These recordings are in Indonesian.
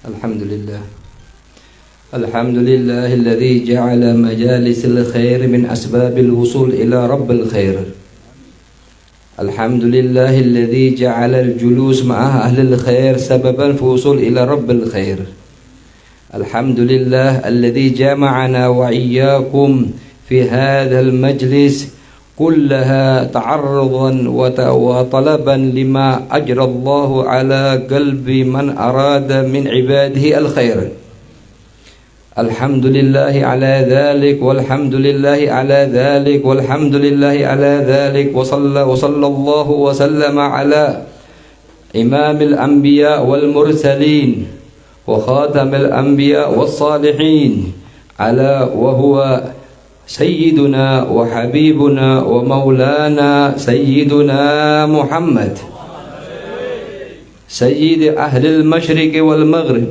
الحمد لله. الحمد لله الذي جعل مجالس الخير من أسباب الوصول إلى رب الخير. الحمد لله الذي جعل الجلوس مع أهل الخير سببا في الوصول إلى رب الخير. الحمد لله الذي جمعنا وإياكم في هذا المجلس كلها تعرضا وطلبا لما أجرى الله على قلب من أراد من عباده الخير. الحمد لله على ذلك والحمد لله على ذلك والحمد لله على ذلك وصلى الله وسلم على إمام الأنبياء والمرسلين وخاتم الأنبياء والصالحين وهو سيدنا وحبيبنا ومولانا سيدنا محمد سيد أهل المشرق والمغرب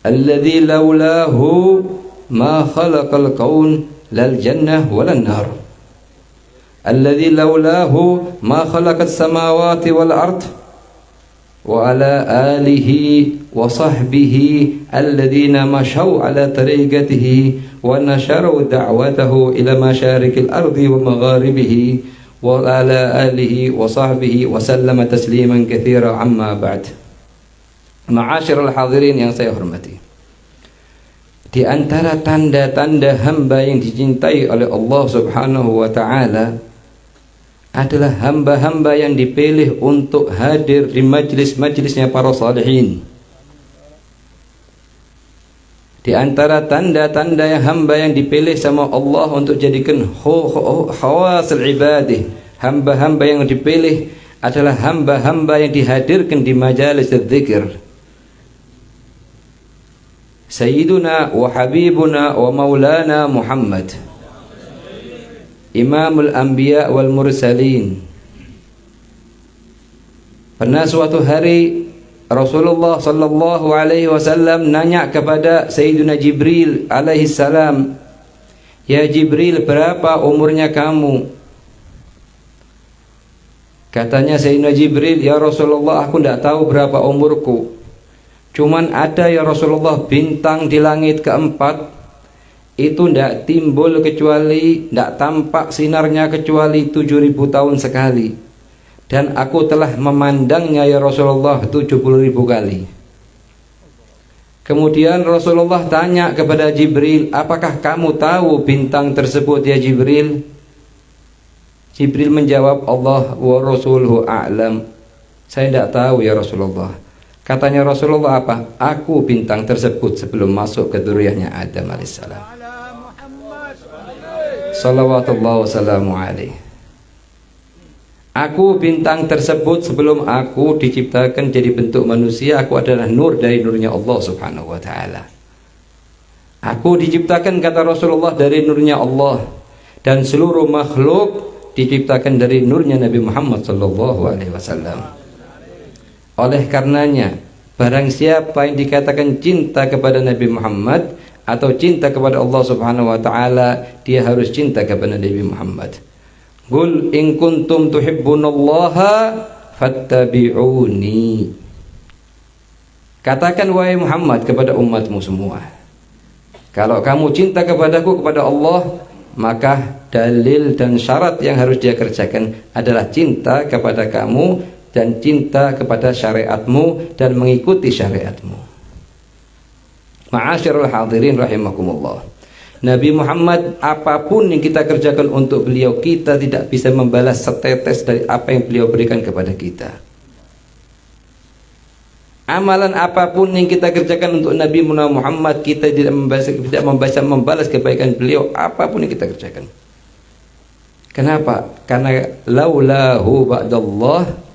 الذي لولاه ما خلق الكون لا الجنة ولا النار، الذي لولاه ما خلق السماوات والأرض، وعلى آله وصحبه الذين مشوا على طريقته ونشروا دعوته إلى مشارق الأرض ومغاربه، وعلى آله وصحبه وسلم تسليما كثيرا. عما بعد. Ma'asyiral hadirin yang saya hormati, di antara tanda-tanda hamba yang dicintai oleh Allah Subhanahu wa ta'ala adalah hamba-hamba yang dipilih untuk hadir di majlis-majlisnya para salihin. Di antara tanda-tanda yang hamba yang dipilih sama Allah untuk jadikan khawasul ibadih, hamba-hamba yang dipilih adalah hamba-hamba yang dihadirkan di majalis dzikir. Sayyiduna wa habibuna wa maulana Muhammad Imamul Anbiya wal Mursalin. Pernah suatu hari Rasulullah sallallahu alaihi wasallam nanya kepada Sayyiduna Jibril alaihi salam, "Ya Jibril, berapa umurnya kamu?" Katanya Sayyidina Jibril, "Ya Rasulullah, aku tidak tahu berapa umurku. Cuman ada ya Rasulullah bintang di langit keempat itu tidak timbul kecuali, tidak tampak sinarnya kecuali 7.000 tahun sekali. Dan aku telah memandangnya ya Rasulullah 70.000 kali." Kemudian Rasulullah tanya kepada Jibril, "Apakah kamu tahu bintang tersebut ya Jibril?" Jibril menjawab, "Allah wa rasuluhu a'lam." Saya tidak tahu ya Rasulullah. Katanya Rasulullah, "Apa? Aku bintang tersebut sebelum masuk ke dzurriyyahnya Adam alaihissalam." Salawatullah wassalamu alaihi. Aku bintang tersebut sebelum aku diciptakan jadi bentuk manusia. Aku adalah nur dari nurnya Allah subhanahu wa ta'ala. Aku diciptakan, kata Rasulullah, dari nurnya Allah. Dan seluruh makhluk diciptakan dari nurnya Nabi Muhammad sallallahu alaihi wasallam. Oleh karenanya, barang siapa yang dikatakan cinta kepada Nabi Muhammad atau cinta kepada Allah Subhanahu wa taala, dia harus cinta kepada Nabi Muhammad. Qul in kuntum tuhibbunallaha fattabi'uni. Katakan wahai Muhammad kepada umatmu semua, kalau kamu cinta kepadaku, kepada Allah, maka dalil dan syarat yang harus dia kerjakan adalah cinta kepada kamu dan cinta kepada syariatmu dan mengikuti syariatmu. Ma'asyiral hadirin rahimakumullah. Nabi Muhammad, apapun yang kita kerjakan untuk beliau, kita tidak bisa membalas setetes dari apa yang beliau berikan kepada kita. Amalan apapun yang kita kerjakan untuk Nabi Muhammad, kita tidak membalas kebaikan beliau apapun yang kita kerjakan. Kenapa? Karena laulahu ba'dallah,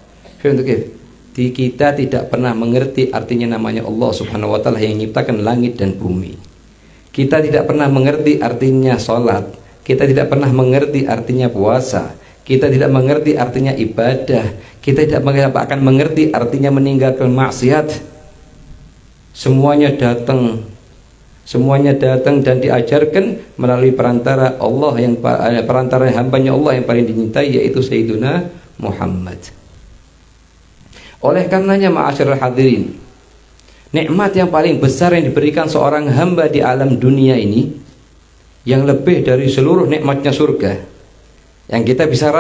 kita tidak pernah mengerti artinya namanya Allah subhanahu wa ta'ala yang menciptakan langit dan bumi. Kita tidak pernah mengerti artinya sholat. Kita tidak pernah mengerti artinya puasa. Kita tidak mengerti artinya ibadah. Kita tidak akan mengerti artinya meninggalkan maksiat. Semuanya datang dan diajarkan melalui perantara Allah, yang perantara hambanya Allah yang paling dicintai, yaitu Sayyiduna Muhammad. Oleh karenanya ma'asyiral hadirin, Nikmat yang paling besar yang diberikan seorang hamba di alam dunia ini, yang lebih dari seluruh nikmatnya surga, yang kita bisa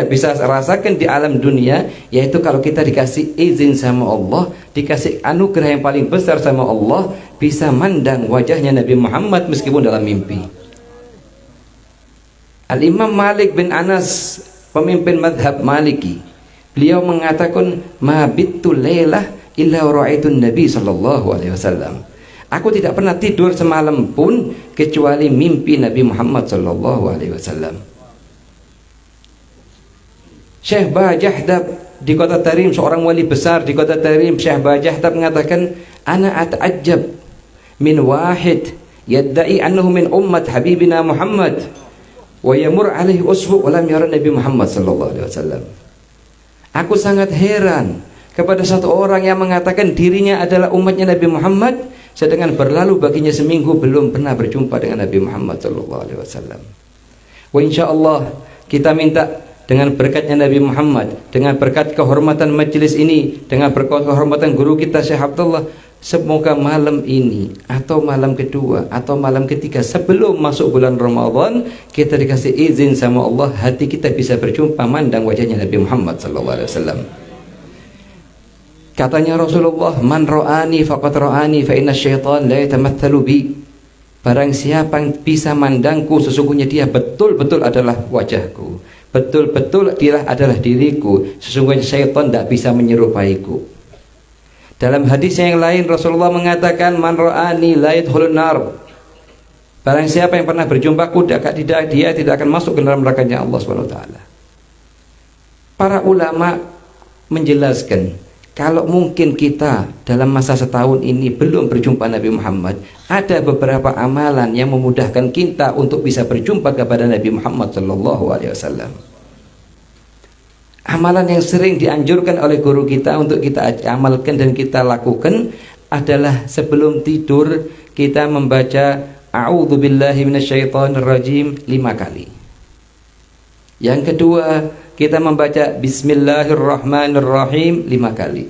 bisa rasakan di alam dunia, yaitu kalau kita dikasih izin sama Allah, dikasih anugerah yang paling besar sama Allah, bisa mandang wajahnya Nabi Muhammad meskipun dalam mimpi. Al-Imam Malik bin Anas, pemimpin madhab Maliki, beliau mengatakan, ma bittu lailah illa ra'aitun Nabi sallallahu alaihi wasallam. Aku tidak pernah tidur semalam pun kecuali mimpi Nabi Muhammad sallallahu alaihi wasallam. Syekh Bajahdab di kota Tarim, seorang wali besar di kota Tarim, Syekh Bajahdab mengatakan, ana ata'ajjab min wahid yadda'i annahu min ummat habibina Muhammad wa yamur alaihi usbu wa lam yara Nabi Muhammad sallallahu alaihi wasallam. Aku sangat heran kepada satu orang yang mengatakan dirinya adalah umatnya Nabi Muhammad, sedangkan berlalu baginya seminggu belum pernah berjumpa dengan Nabi Muhammad sallallahu alaihi wasallam. Wa insyaallah kita minta dengan berkatnya Nabi Muhammad, dengan berkat kehormatan majelis ini, dengan berkat kehormatan guru kita Syekh Abdullah, semoga malam ini atau malam kedua atau malam ketiga sebelum masuk bulan Ramadan, kita dikasih izin sama Allah, hati kita bisa berjumpa mandang wajahnya Nabi Muhammad sallallahu alaihi wasallam. Katanya Rasulullah, man ra'ani faqad ra'ani fa inna syaitan la yatamathalu bi. Barang siapa yang bisa mandangku, sesungguhnya dia betul-betul adalah wajahku, betul-betul dia adalah diriku, sesungguhnya syaitan tidak bisa menyerupaiku. Dalam hadis yang lain Rasulullah mengatakan, man ra'ani la yadkhulun nar. Barang siapa yang pernah berjumpaku, dia tidak akan masuk ke dalam nerakanya Allah Subhanahu wa taala. Para ulama menjelaskan, kalau mungkin kita dalam masa setahun ini belum berjumpa Nabi Muhammad, ada beberapa amalan yang memudahkan kita untuk bisa berjumpa kepada Nabi Muhammad sallallahu alaihi wasallam. Amalan yang sering dianjurkan oleh guru kita untuk kita amalkan dan kita lakukan adalah sebelum tidur kita membaca a'udzubillahi minasyaitonirrajim 5 kali. Yang kedua, kita membaca Bismillahirrahmanirrahim 5 kali.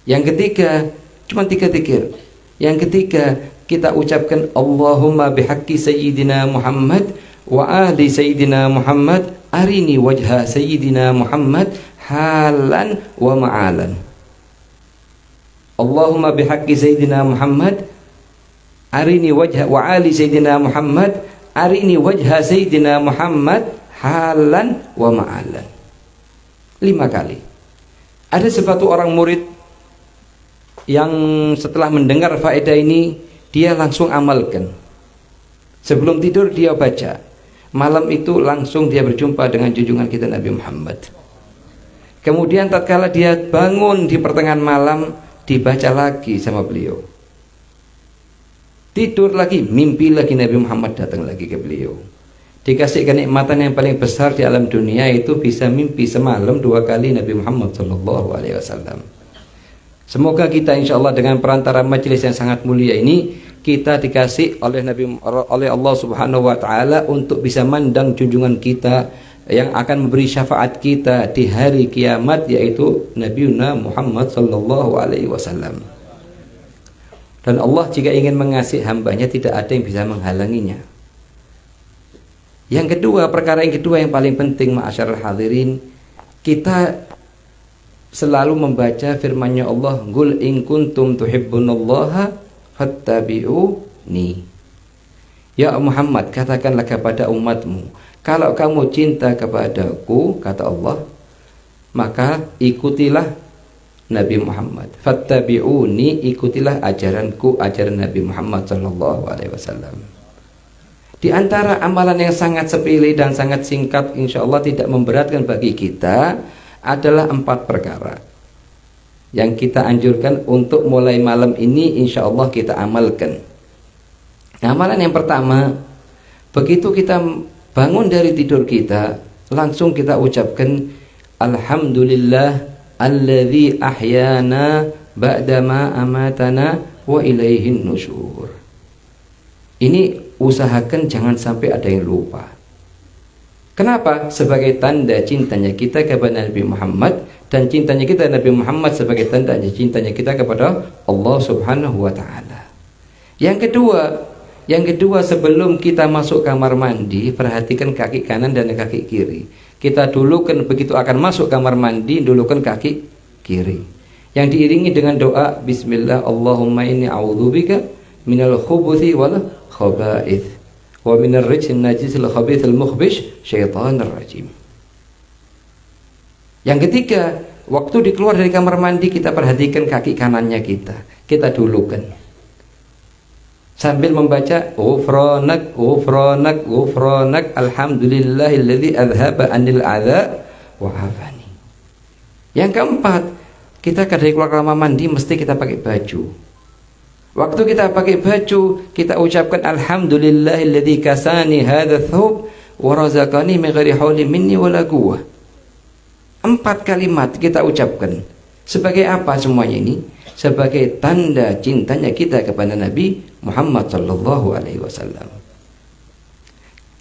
Yang ketiga, cuma 3 zikir. Yang ketiga, kita ucapkan Allahumma bihaqqi sayyidina Muhammad wa ahli sayyidina Muhammad arini wajha sayyidina Muhammad halan wa ma'alan. Allahumma bihaqqi sayyidina Muhammad arini wajha wa ahli sayyidina Muhammad arini wajha sayyidina Muhammad halan wa ma'alan. 5 kali. Ada satu orang murid yang setelah mendengar faedah ini, dia langsung amalkan. Sebelum tidur dia baca. Malam itu langsung dia berjumpa dengan junjungan kita Nabi Muhammad. Kemudian tatkala dia bangun di pertengahan malam, dibaca lagi sama beliau. Tidur lagi, mimpi lagi Nabi Muhammad datang lagi ke beliau. Dikasih kenikmatan yang paling besar di alam dunia, itu bisa mimpi semalam 2 kali Nabi Muhammad sallallahu alaihi wasallam. Semoga kita insyaallah dengan perantara majelis yang sangat mulia ini, kita dikasih oleh Allah Subhanahu wa taala untuk bisa mandang junjungan kita yang akan memberi syafaat kita di hari kiamat, yaitu Nabiuna Muhammad sallallahu alaihi wasallam. Dan Allah jika ingin mengasihi hambanya, tidak ada yang bisa menghalanginya. Yang kedua, perkara yang kedua yang paling penting, ma'asyarul hadirin, kita selalu membaca firman-Nya Allah, qul in kuntum tuhibbunallaha fattabi'uni. Ya Muhammad, katakanlah kepada umatmu, kalau kamu cinta kepadaku, kata Allah, maka ikutilah Nabi Muhammad. Fattabi'uni, ikutilah ajaranku, ajaran Nabi Muhammad sallallahu alaihi wasallam. Di antara amalan yang sangat sepele dan sangat singkat, insya Allah tidak memberatkan bagi kita, adalah 4 perkara yang kita anjurkan untuk mulai malam ini insya Allah kita amalkan. Amalan yang pertama, begitu kita bangun dari tidur kita, langsung kita ucapkan Alhamdulillah alladzi ahyana ba'dama amatana wa ilaihin nusyur. Ini usahakan jangan sampai ada yang lupa. Kenapa? Sebagai tanda cintanya kita kepada Nabi Muhammad dan cintanya kita Nabi Muhammad sebagai tanda cintanya kita kepada Allah Subhanahu wa taala. Yang kedua sebelum kita masuk kamar mandi, perhatikan kaki kanan dan kaki kiri. Kita dulukan begitu akan masuk kamar mandi, dulukan kaki kiri. Yang diiringi dengan doa bismillah Allahumma inni a'udzubika minal khubuthi wal khaba'ith wa minar rijsil najisil khabithil mukhbish syaitanir rajim. Yang ketiga, waktu dikeluar dari kamar mandi kita perhatikan kaki kanannya kita dulukan sambil membaca ghufranak ghufranak ghufranak alhamdulillahilladzi adhaba anil adza wa afani. Yang keempat, kita dari keluar kamar mandi mesti kita pakai baju. Waktu kita pakai baju, kita ucapkan alhamdulillahilladzi kasani hadza thawb wa razaqani min ghairi haulin minni wala quwwah. 4 kalimat kita ucapkan. Sebagai apa semuanya ini? Sebagai tanda cintanya kita kepada Nabi Muhammad sallallahu alaihi wasallam.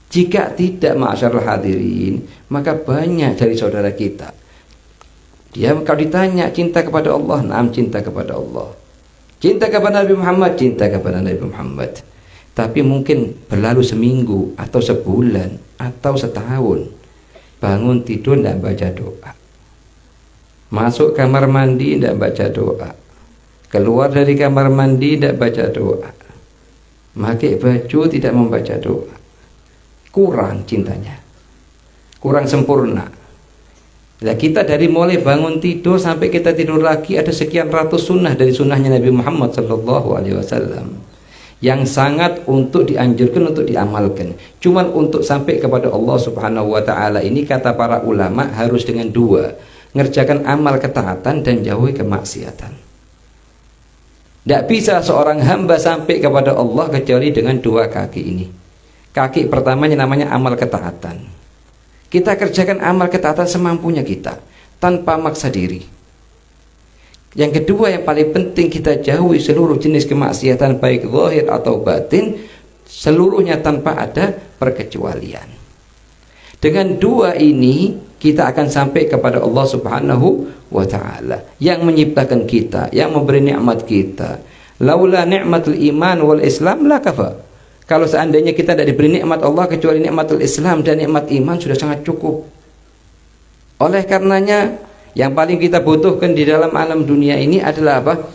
Jika tidak, ma'asyarul hadirin, maka banyak dari saudara kita, dia kalau ditanya cinta kepada Allah, naam cinta kepada Allah. Cinta kepada Nabi Muhammad, cinta kepada Nabi Muhammad. Tapi mungkin berlalu seminggu atau sebulan atau setahun, bangun tidur tidak baca doa, masuk kamar mandi tidak baca doa, keluar dari kamar mandi tidak baca doa, pakai baju tidak membaca doa. Kurang cintanya, kurang sempurna. Nah, kita dari mulai bangun tidur sampai kita tidur lagi ada sekian ratus sunnah dari sunnahnya Nabi Muhammad sallallahu alaihi wasallam yang sangat untuk dianjurkan untuk diamalkan. Cuman untuk sampai kepada Allah Subhanahu wa taala ini, kata para ulama, harus dengan 2, ngerjakan amal ketaatan dan jauhi kemaksiatan. Tidak bisa seorang hamba sampai kepada Allah kecuali dengan 2 kaki ini. Kaki pertamanya namanya amal ketaatan. Kita kerjakan amal ketaatan semampunya kita, tanpa maksa diri. Yang kedua yang paling penting, kita jauhi seluruh jenis kemaksiatan baik zahir atau batin, seluruhnya tanpa ada perkecualian. Dengan 2 ini kita akan sampai kepada Allah Subhanahu wa taala yang menciptakan kita, yang memberi nikmat kita. Laula ni'matul iman wal Islam la kafa. Kalau seandainya kita tidak diberi nikmat Allah kecuali nikmatul Islam dan nikmat iman, sudah sangat cukup. Oleh karenanya, yang paling kita butuhkan di dalam alam dunia ini adalah apa?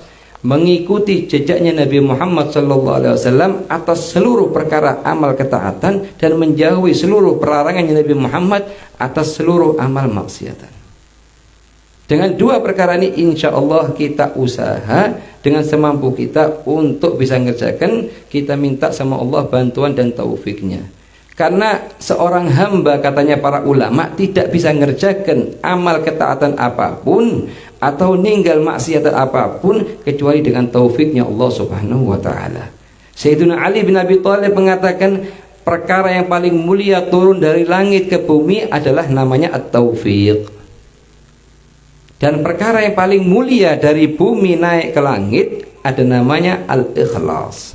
Mengikuti jejaknya Nabi Muhammad SAW atas seluruh perkara amal ketaatan dan menjauhi seluruh pelarangannya Nabi Muhammad atas seluruh amal maksiatan. Dengan 2 perkara ini insya Allah kita usaha dengan semampu kita untuk bisa mengerjakan. Kita minta sama Allah bantuan dan taufiknya. Karena seorang hamba, katanya para ulama, tidak bisa mengerjakan amal ketaatan apapun atau ninggal maksiatan apapun kecuali dengan taufiknya Allah Subhanahu wa taala. Sayyidina Ali bin Abi Thalib mengatakan, perkara yang paling mulia turun dari langit ke bumi adalah namanya at-taufiq. Dan perkara yang paling mulia dari bumi naik ke langit ada namanya al-ikhlas.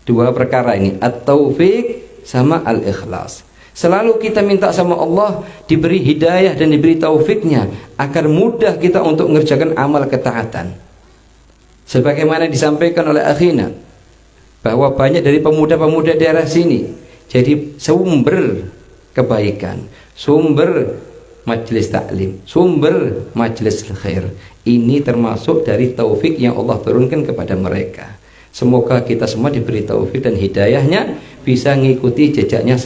2 perkara ini, at-taufiq sama al-ikhlas. Selalu kita minta sama Allah diberi hidayah dan diberi taufiknya agar mudah kita untuk mengerjakan amal ketaatan. Sebagaimana disampaikan oleh akhina, bahwa banyak dari pemuda-pemuda daerah sini jadi sumber kebaikan, sumber majelis taklim, sumber majelis khair. Ini termasuk dari taufik yang Allah turunkan kepada mereka. Semoga kita semua diberi taufik dan hidayahnya, bisa mengikuti jejaknya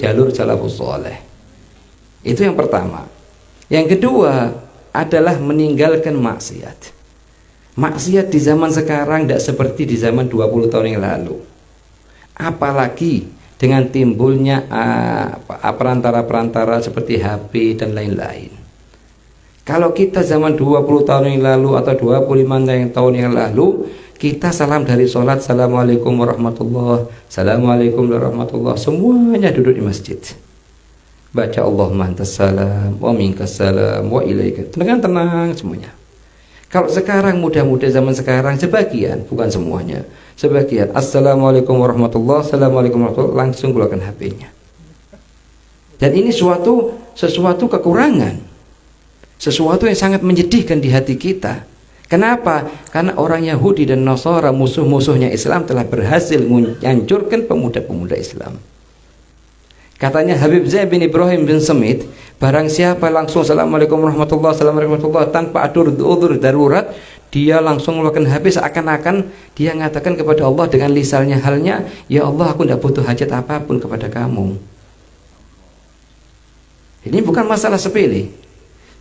jalur salafus saleh. Itu yang pertama. Yang kedua adalah meninggalkan maksiat. Maksiat di zaman sekarang tidak seperti di zaman 20 tahun yang lalu. Apalagi dengan timbulnya perantara-perantara seperti HP dan lain-lain. Kalau kita zaman 20 tahun yang lalu atau 25 tahun yang lalu, kita salam dari sholat, assalamualaikum warahmatullah, assalamualaikum warahmatullah, semuanya duduk di masjid, baca Allahumma antas salam wa minkas salam wa ilaika, dengan tenang semuanya. Kalau sekarang muda-muda zaman sekarang, sebagian, bukan semuanya, sebagian assalamualaikum warahmatullah, assalamualaikum warahmatullah, langsung keluarkan HP-nya. Dan ini sesuatu kekurangan. sesuatu yang sangat menyedihkan di hati kita. Kenapa? Karena orang Yahudi dan Nasara, musuh-musuhnya Islam, telah berhasil menghancurkan pemuda-pemuda Islam. Katanya Habib Zaid bin Ibrahim bin Samit, barang siapa langsung assalamualaikum warahmatullahi wabarakatuh tanpa ada udzur darurat, dia langsung mengeluarkan HP seakan-akan dia mengatakan kepada Allah dengan lisannya halnya, ya Allah, aku tidak butuh hajat apapun kepada kamu. Ini bukan masalah sepele.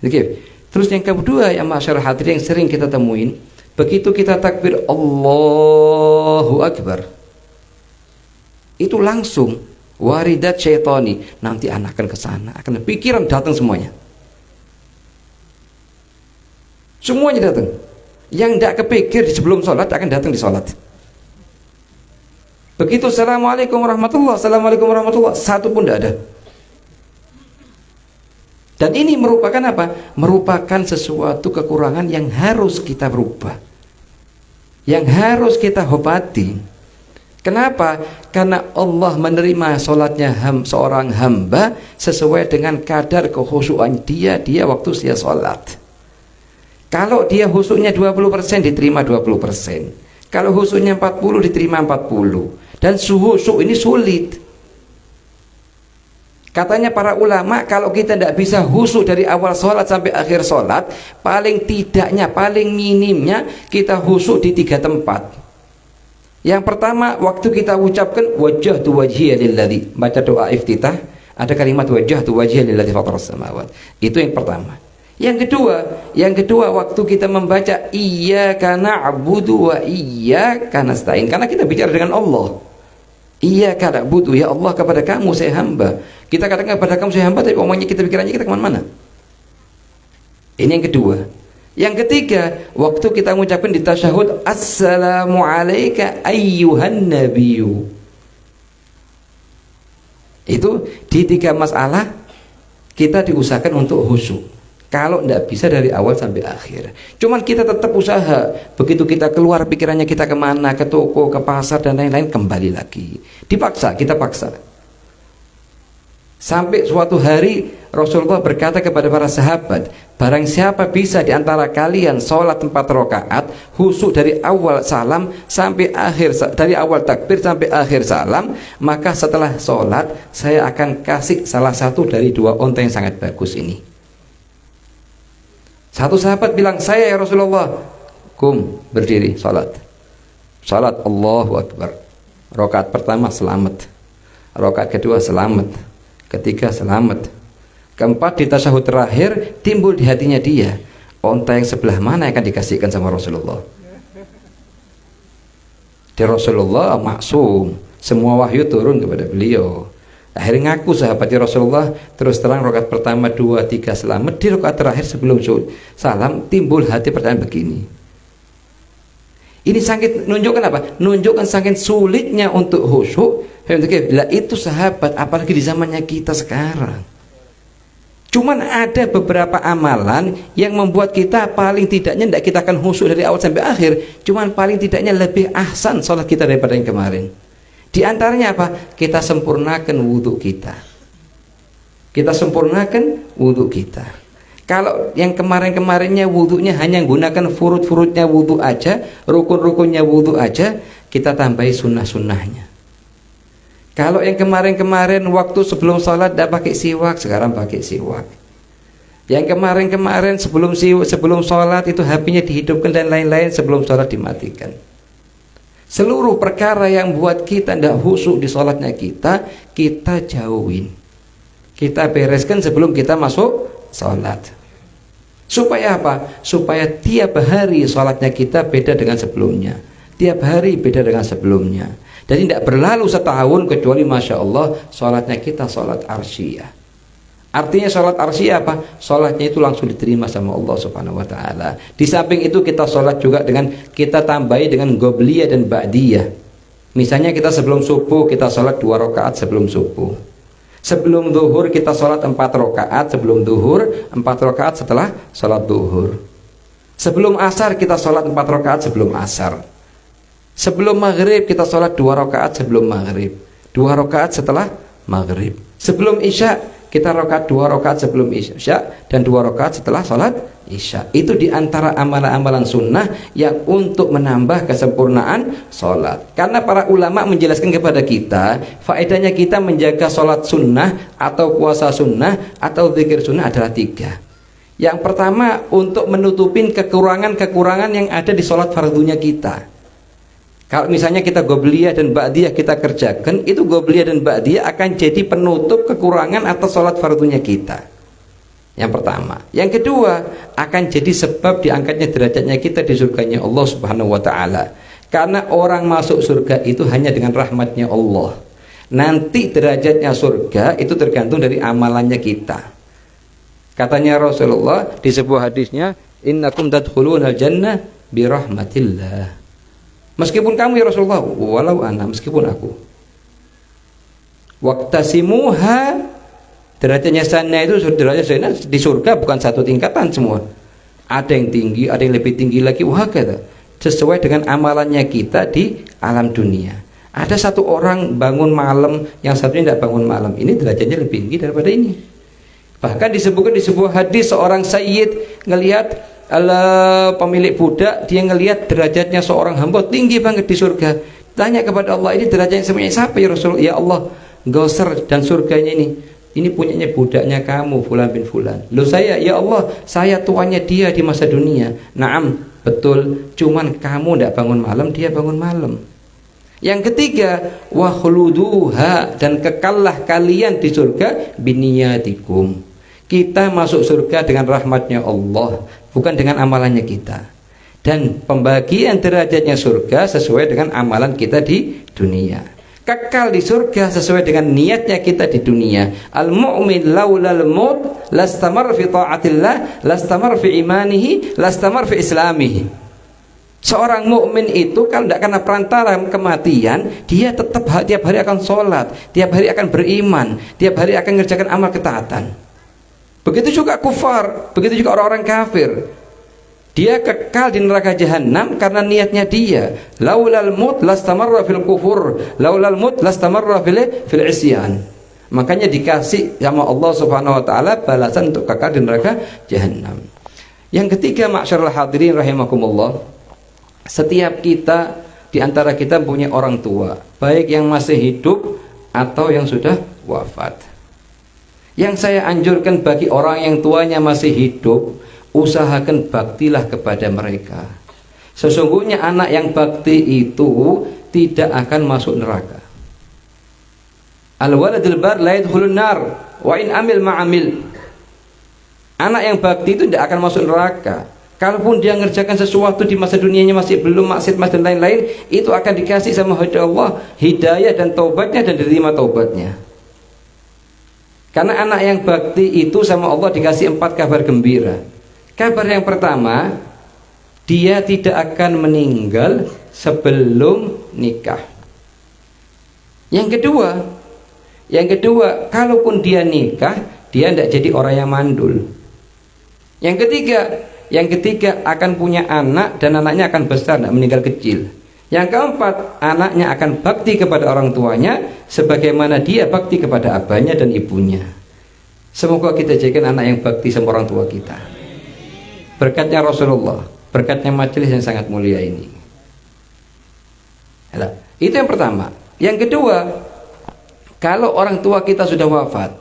Oke. Terus yang kedua, yang masyarakat hadirin yang sering kita temuin, begitu kita takbir Allahu Akbar, itu langsung waridat syaitani, nanti anak akan ke sana, akan pikiran datang semuanya. Semuanya datang. Yang tidak kepikir sebelum sholat akan datang di sholat. Begitu assalamualaikum warahmatullah, assalamualaikum warahmatullah, satu pun tidak ada. Dan ini merupakan apa? Merupakan sesuatu kekurangan yang harus kita berubah, yang harus kita obati. Kenapa? Karena Allah menerima sholatnya seorang hamba sesuai dengan kadar kehusuan dia waktu dia sholat. Kalau dia khusyuknya 20%, diterima 20%. Kalau khusyuknya 40, diterima 40. Dan khusyuk ini sulit. Katanya para ulama, kalau kita tidak bisa khusyuk dari awal sholat sampai akhir sholat, paling tidaknya, paling minimnya kita khusyuk di 3 tempat. Yang pertama, waktu kita ucapkan wajjahtu wajhiya lilladzi, baca doa iftitah, ada kalimat wajjahtu wajhiya lilladzi fataras samawat. Itu yang pertama. Yang kedua, waktu kita membaca iyyaka na'budu wa iyyaka nasta'in, karena kita bicara dengan Allah. Iyyaka na'budu, ya Allah, kepada kamu saya hamba. Kita katakan kepada kamu saya hamba, tapi omongnya kita pikirannya kita kemana-mana. Ini yang kedua. Yang ketiga, waktu kita mengucapkan di tasyahud assalamu alayka ayyuhan nabiyyu, itu di 3 masalah kita diusahakan untuk khusyuk. Kalau tidak bisa dari awal sampai akhir, cuman kita tetap usaha. Begitu kita keluar pikirannya kita kemana, ke toko, ke pasar dan lain-lain, kembali lagi. Dipaksa, kita paksa. Sampai suatu hari Rasulullah berkata kepada para sahabat, barang siapa bisa di antara kalian sholat 4 rakaat khusyuk dari awal salam sampai akhir, dari awal takbir sampai akhir salam, maka setelah sholat saya akan kasih salah satu dari 2 unta yang sangat bagus ini. Satu sahabat bilang, saya ya Rasulullah. Berdiri sholat. Sholat Allahu Akbar. Rakaat pertama selamat, rakaat kedua selamat, ketiga selamat, keempat di tasyahud terakhir timbul di hatinya dia, unta yang sebelah mana yang akan dikasihkan sama Rasulullah. Di Rasulullah maksum, semua wahyu turun kepada beliau. Akhirnya ngaku sahabatnya Rasulullah, terus terang rakaat pertama 2, 3 selamat, di rakaat terakhir sebelum salam timbul hati pertanyaan begini. Ini sangat menunjukkan apa? Menunjukkan sangat sulitnya untuk khusyuk. Bila itu sahabat, apalagi di zamannya kita sekarang. Cuman ada beberapa amalan yang membuat kita paling tidaknya tidak kita akan khusyuk dari awal sampai akhir, cuman paling tidaknya lebih ahsan sholat kita daripada yang kemarin. Di antaranya apa? Kita sempurnakan wudhu kita. Kita sempurnakan wudhu kita. Kalau yang kemarin-kemarinnya wudhunya hanya menggunakan furut-furutnya wudhu aja, rukun-rukunnya wudhu aja, kita tambahi sunnah-sunnahnya. Kalau yang kemarin-kemarin waktu sebelum sholat tidak pakai siwak, sekarang pakai siwak. Yang kemarin-kemarin sebelum sholat itu HP-nya dihidupkan dan lain-lain, sebelum sholat dimatikan. Seluruh perkara yang buat kita tidak khusyuk di sholatnya kita jauhin, kita bereskan sebelum kita masuk sholat. Supaya apa? Supaya tiap hari sholatnya kita beda dengan sebelumnya, tiap hari beda dengan sebelumnya. Dan tidak berlalu setahun kecuali Masya Allah sholatnya kita sholat arsyiyah. Artinya sholat arsyiyah apa? Sholatnya itu langsung diterima sama Allah Subhanahu Wa Taala. Di samping itu kita sholat juga dengan kita tambahi dengan qobliyah dan ba'diyah. Misalnya kita sebelum subuh kita sholat 2 rakaat sebelum subuh. Sebelum zuhur kita sholat 4 rakaat sebelum zuhur, 4 rakaat setelah sholat zuhur. Sebelum asar kita sholat 4 rakaat sebelum asar. Sebelum maghrib kita sholat 2 rakaat sebelum maghrib, 2 rakaat setelah maghrib. Sebelum isya kita rakaat 2 rakaat sebelum isya dan 2 rakaat setelah sholat isya. Itu diantara amalan-amalan sunnah yang untuk menambah kesempurnaan sholat. Karena para ulama menjelaskan kepada kita, faedahnya kita menjaga sholat sunnah atau puasa sunnah atau zikir sunnah adalah 3. Yang pertama, untuk menutupin kekurangan-kekurangan yang ada di sholat fardunya kita. Kalau misalnya kita gobliyah dan ba'diyah kita kerjakan, itu gobliyah dan ba'diyah akan jadi penutup kekurangan atas sholat fardunya kita. Yang pertama. Yang kedua, akan jadi sebab diangkatnya derajatnya kita di surganya Allah Subhanahu wa ta'ala. Karena orang masuk surga itu hanya dengan rahmatnya Allah. Nanti derajatnya surga itu tergantung dari amalannya kita. Katanya Rasulullah di sebuah hadisnya, innakum tadkhulunal jannah birahmatillah. Meskipun kamu ya Rasulullah, walau ana, meskipun aku. Waqtasimuha, derajatnya sana itu derajat sana di surga bukan satu tingkatan semua. Ada yang tinggi, ada yang lebih tinggi lagi, wah kata. Sesuai dengan amalannya kita di alam dunia. Ada satu orang bangun malam, yang satunya tidak bangun malam. Ini derajatnya lebih tinggi daripada ini. Bahkan disebutkan di sebuah hadis seorang sayyid ngelihat pemilik budak, dia ngelihat derajatnya seorang hamba tinggi banget di surga. Tanya kepada Allah, ini derajatnya semuanya siapa ya Rasul? Ya Allah, Gauser dan surganya ini punyanya budaknya kamu, Fulan bin Fulan. Loh saya, ya Allah, saya tuannya dia di masa dunia. Naam, betul, cuman kamu tidak bangun malam, dia bangun malam. Yang ketiga, wa khuluduha, dan kekallah kalian di surga biniyatikum. Kita masuk surga dengan rahmatnya Allah, bukan dengan amalannya kita. Dan pembagian derajatnya surga sesuai dengan amalan kita di dunia. Kekal di surga sesuai dengan niatnya kita di dunia. Al-mu'min laulal maut lastamar fi ta'atillah, lastamar fi imanihi, lastamar fi islamihi. Seorang mukmin itu kalau tidak karena perantara kematian, dia tetap tiap hari akan sholat, tiap hari akan beriman, tiap hari akan mengerjakan amal ketaatan. Begitu juga kufar, begitu juga orang-orang kafir. Dia kekal di neraka jahanam karena niatnya dia. Laulal maut lastamarra fil kufur, laulal maut lastamarra fil isyan. Makanya dikasih sama Allah Subhanahu wa taala balasan untuk kekal di neraka jahanam. Yang ketiga, ma'syarul hadirin rahimakumullah, setiap kita di antara kita punya orang tua, baik yang masih hidup atau yang sudah wafat. Yang saya anjurkan bagi orang yang tuanya masih hidup, usahakan baktilah kepada mereka. Sesungguhnya anak yang bakti itu tidak akan masuk neraka. Al-waladul bar la yadkhulun nar wa in amil ma'amil. Anak yang bakti itu tidak akan masuk neraka. Kalaupun dia mengerjakan sesuatu di masa dunianya masih belum maksiat dan lain-lain, itu akan dikasih sama Allah hidayah dan taubatnya dan diterima taubatnya. Karena anak yang bakti itu sama Allah dikasih 4 kabar gembira. Kabar yang pertama, dia tidak akan meninggal sebelum nikah. Yang kedua, kalaupun dia nikah, dia tidak jadi orang yang mandul. Yang ketiga akan punya anak dan anaknya akan besar, tidak meninggal kecil. Yang keempat, anaknya akan bakti kepada orang tuanya sebagaimana dia bakti kepada abahnya dan ibunya. Semoga kita jadikan anak yang bakti sama orang tua kita. Berkatnya Rasulullah, berkatnya majelis yang sangat mulia ini. Itu yang pertama. Yang kedua, kalau orang tua kita sudah wafat,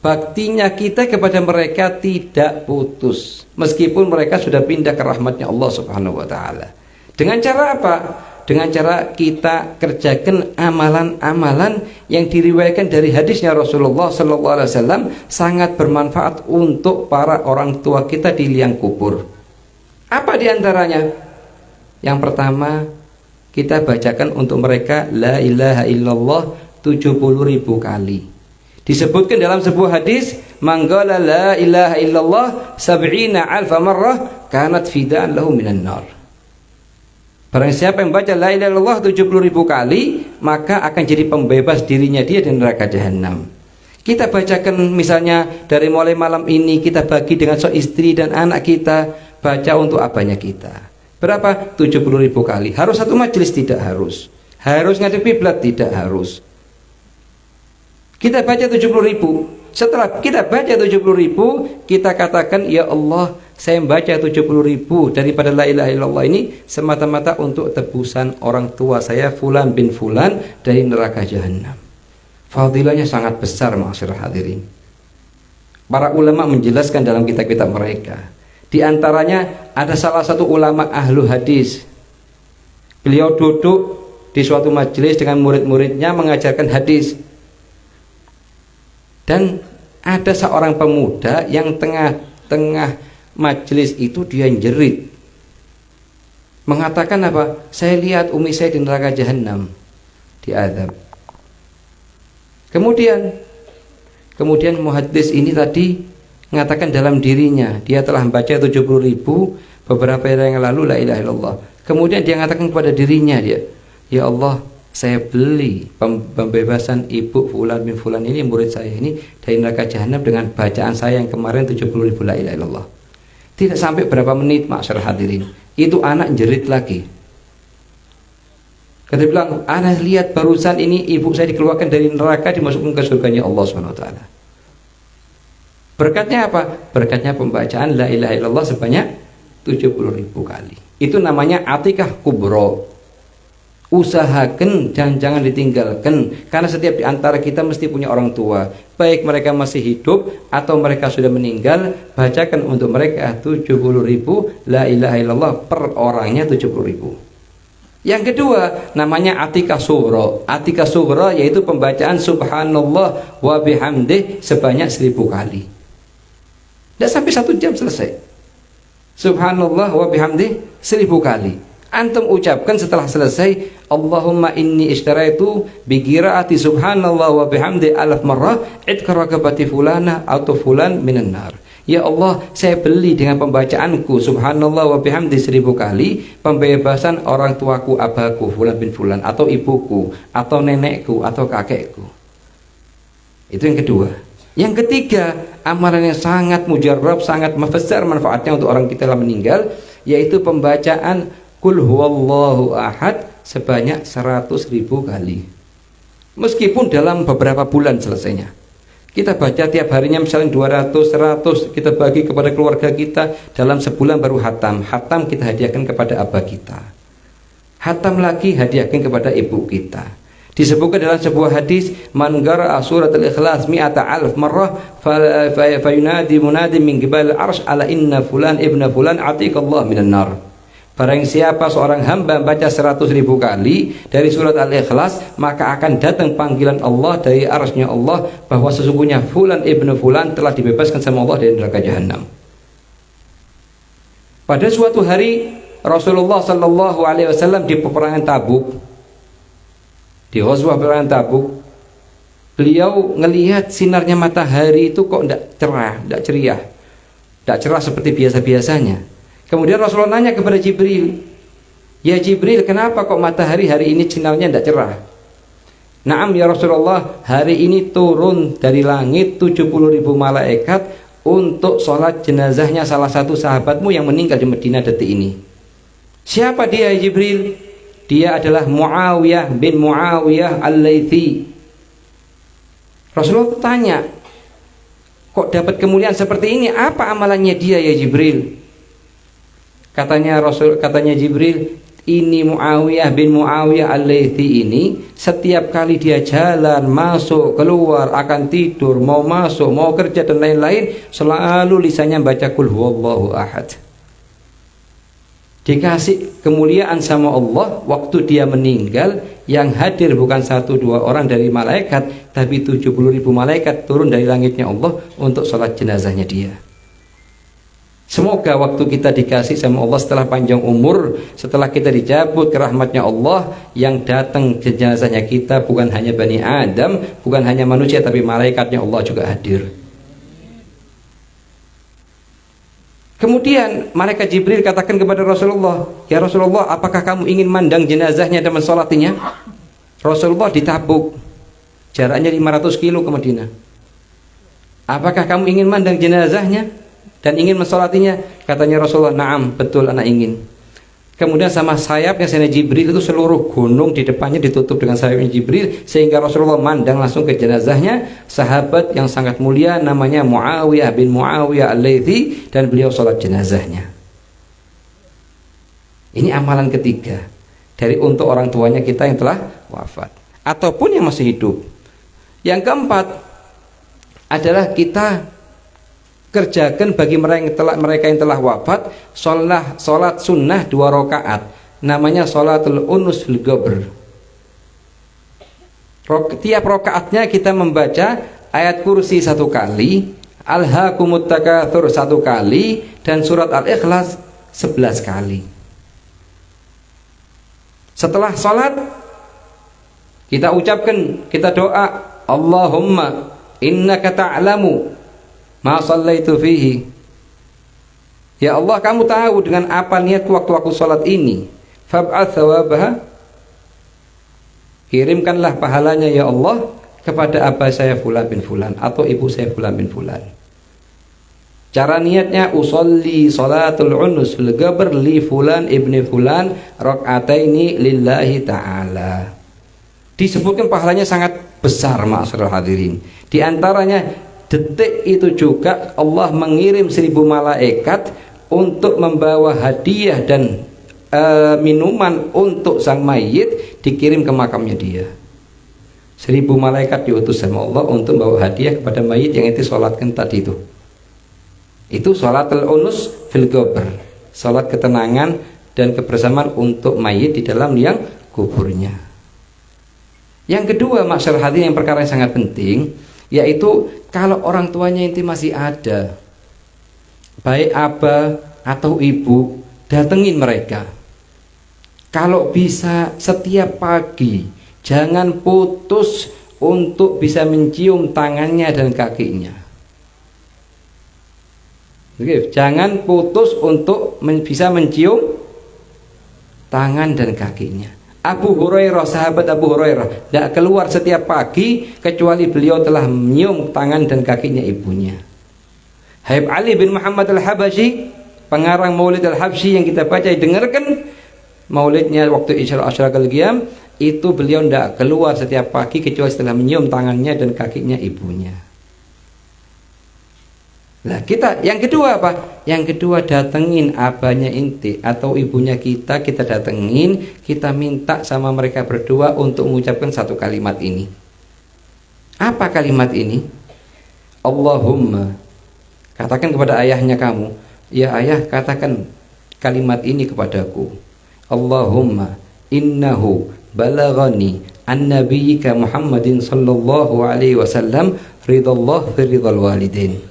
baktinya kita kepada mereka tidak putus, meskipun mereka sudah pindah ke rahmatnya Allah Subhanahu wa ta'ala. Dengan cara apa? Dengan cara kita kerjakan amalan-amalan yang diriwayatkan dari hadisnya Rasulullah sallallahu alaihi wasallam, sangat bermanfaat untuk para orang tua kita di liang kubur. Apa diantaranya? Yang pertama, kita bacakan untuk mereka la ilaha illallah 70.000 kali. Disebutkan dalam sebuah hadis, manggala la ilaha illallah 70.000 marrah kanat fidaan lahu minan nar. Barang siapa yang baca la ilaha illallah 70.000 kali, maka akan jadi pembebas dirinya dia dari neraka jahanam. Kita bacakan misalnya dari mulai malam ini kita bagi dengan istri dan anak kita, baca untuk abahnya kita. Berapa? 70.000 kali. Harus satu majelis? Tidak harus. Harus ngadep kiblat? Tidak harus. Kita baca 70.000. Setelah kita baca 70.000, kita katakan, ya Allah, saya membaca 70.000 daripada la ilaha illallah ini semata-mata untuk tebusan orang tua saya Fulan bin Fulan dari neraka jahanam. Fadilahnya sangat besar, ma'asyiral hadirin. Para ulama menjelaskan dalam kitab-kitab mereka. Di antaranya ada salah satu ulama ahlu hadis. Beliau duduk di suatu majelis dengan murid-muridnya mengajarkan hadis. Dan ada seorang pemuda yang tengah-tengah majelis itu dia jerit. Mengatakan apa? Saya lihat umi saya di neraka jahanam, diazab. Kemudian muhaddis ini tadi mengatakan dalam dirinya dia telah membaca 70.000 beberapa hari yang lalu la ilaha illallah. Kemudian dia mengatakan kepada dirinya dia, ya Allah, saya beli pembebasan ibu Fulan bin Fulan ini, murid saya ini, dari neraka jahanam dengan bacaan saya yang kemarin 70.000 la ilaha illallah. Tidak sampai berapa menit, ma'asyiral hadirin, itu anak jerit lagi. Kata bilang, anak lihat barusan ini ibu saya dikeluarkan dari neraka, dimasukkan ke surganya Allah SWT. Berkatnya apa? Berkatnya pembacaan la ilaha illallah sebanyak 70.000 kali. Itu namanya atikah kubro. Usahakan jangan ditinggalkan, karena setiap di antara kita mesti punya orang tua, baik mereka masih hidup atau mereka sudah meninggal. Bacakan untuk mereka 70.000 la ilaha illallah per orangnya 70.000. Yang kedua namanya atikah sughra. Atikah sughra yaitu pembacaan subhanallah wa bihamdih sebanyak 1000 kali. Tidak sampai 1 jam selesai. Subhanallah wa bihamdih 1000 kali. Antum ucapkan setelah selesai, Allahumma inni ishtaraitu bi qiraati subhanallah wa bihamdi 1000 marrah idka raqabati fulana atau fulan minan nar. Ya Allah, saya beli dengan pembacaanku subhanallah wa bihamdi 1000 kali pembebasan orang tuaku, abaku Fulan bin Fulan, atau ibuku, atau nenekku, atau kakekku. Itu yang kedua. Yang ketiga, amalan yang sangat mujarrab, sangat besar manfaatnya untuk orang kita yang meninggal, yaitu pembacaan Qul huwallahu ahad sebanyak 100.000 kali. Meskipun dalam beberapa bulan selesainya. Kita baca tiap harinya misalnya 200, 100, kita bagi kepada keluarga kita, dalam sebulan baru hatam. Hatam kita hadiahkan kepada abah kita. Hatam lagi hadiahkan kepada ibu kita. Disebutkan dalam sebuah hadis, man qara'a surat al-ikhlas mi'ata alf marrah fayunadi munadi min qibal arsy ala inna fulan ibna fulan atiqallah minan nar. Barang siapa seorang hamba membaca 100.000 kali dari surat Al-Ikhlas, maka akan datang panggilan Allah dari arsy-Nya Allah bahwa sesungguhnya Fulan ibnu Fulan telah dibebaskan sama Allah dari neraka jahanam. Pada suatu hari Rasulullah Sallallahu Alaihi Wasallam di peperangan Tabuk, di ghazwah peperangan Tabuk, beliau ngelihat sinarnya matahari itu kok tidak cerah, tidak ceria, tidak cerah seperti biasa-biasanya. Kemudian Rasulullah nanya kepada Jibril, ya Jibril, kenapa kok matahari hari ini sinarnya tidak cerah? Naam ya Rasulullah, hari ini turun dari langit 70.000 malaikat untuk sholat jenazahnya salah satu sahabatmu yang meninggal di Madinah detik ini. Siapa dia ya Jibril? Dia adalah Muawiyah bin Muawiyah al-Laythi. Rasulullah tanya, kok dapat kemuliaan seperti ini? Apa amalannya dia ya Jibril? Katanya Jibril, ini Muawiyah bin Muawiyah al-Laythi ini setiap kali dia jalan, masuk, keluar, akan tidur, mau masuk, mau kerja dan lain-lain, selalu lisannya baca Qul huwallahu ahad. Dikasih kemuliaan sama Allah waktu dia meninggal, yang hadir bukan 1-2 orang dari malaikat, tapi 70.000 malaikat turun dari langitnya Allah untuk sholat jenazahnya dia. Semoga waktu kita dikasih sama Allah setelah panjang umur, setelah kita dicabut ke rahmatnya Allah, yang datang jenazahnya kita bukan hanya Bani Adam, bukan hanya manusia, tapi malaikatnya Allah juga hadir. Kemudian malaikat Jibril katakan kepada Rasulullah, ya Rasulullah, apakah kamu ingin mandang jenazahnya dan mensolatinya? Rasulullah di Tabuk, jaraknya 500 kilo ke Madinah. Apakah kamu ingin mandang jenazahnya dan ingin mensolatinya? Katanya Rasulullah, na'am, betul anak ingin. kemudian sama sayapnya Sayyidina Jibril itu seluruh gunung di depannya ditutup dengan sayapnya Jibril, sehingga Rasulullah mandang langsung ke jenazahnya sahabat yang sangat mulia namanya Muawiyah bin Muawiyah Al-Laythi, dan beliau sholat jenazahnya. Ini amalan ketiga dari untuk orang tuanya kita yang telah wafat ataupun yang masih hidup. Yang keempat adalah kita kerjakan bagi mereka yang telah wafat sholat sunnah 2 rakaat, namanya sholatul unus fil qabr. Tiap rakaatnya kita membaca ayat kursi 1 kali, alhaakumut takatsur 1 kali, dan surat al-ikhlas 11 kali. Setelah sholat kita ucapkan, kita doa, Allahumma innaka ta'lamu ma shallaitu fihi. Ya Allah, kamu tahu dengan apa niatku waktu aku salat ini. Fab'ath thawabaha, kirimkanlah pahalanya ya Allah kepada abah saya fulan bin fulan atau ibu saya fulan bin fulan. Cara niatnya usolli salatul unus fil qabr li fulan ibni fulan rak'ataini lillahi ta'ala. Disebutkan pahalanya sangat besar, ma'asyiral hadirin. Di antaranya detik itu juga Allah mengirim 1000 malaikat untuk membawa hadiah dan minuman untuk sang mayit, dikirim ke makamnya dia. 1000 malaikat diutus sama Allah untuk membawa hadiah kepada mayit yang itu sholatkan tadi itu. Itu sholatul unus fil qabr, sholat ketenangan dan kebersamaan untuk mayit di dalam liang kuburnya. Yang kedua, ma'asyiral hadirin, yang perkara yang sangat penting, yaitu kalau orang tuanya itu masih ada, baik abah atau ibu, datengin mereka. Kalau bisa setiap pagi, jangan putus untuk bisa mencium tangannya dan kakinya. Oke, jangan putus untuk bisa mencium tangan dan kakinya. Abu Hurairah, sahabat Abu Hurairah, tidak keluar setiap pagi kecuali beliau telah menyium tangan dan kakinya ibunya. Habib Ali bin Muhammad Al-Habasyi, pengarang Maulid Al-Habsyi yang kita baca, dengarkan maulidnya waktu Isra Al-Qiyam, itu beliau tidak keluar setiap pagi kecuali setelah menyium tangannya dan kakinya ibunya. Nah, kita yang kedua apa? Yang kedua, datengin abahnya inti atau ibunya kita datengin, kita minta sama mereka berdua untuk mengucapkan 1 kalimat ini. Apa kalimat ini? Allahumma, katakan kepada ayahnya kamu, ya ayah, katakan kalimat ini kepadaku. Allahumma innahu balaghani an nabiyyika Muhammadin sallallahu alaihi wasallam ridallah fi ridal walidin.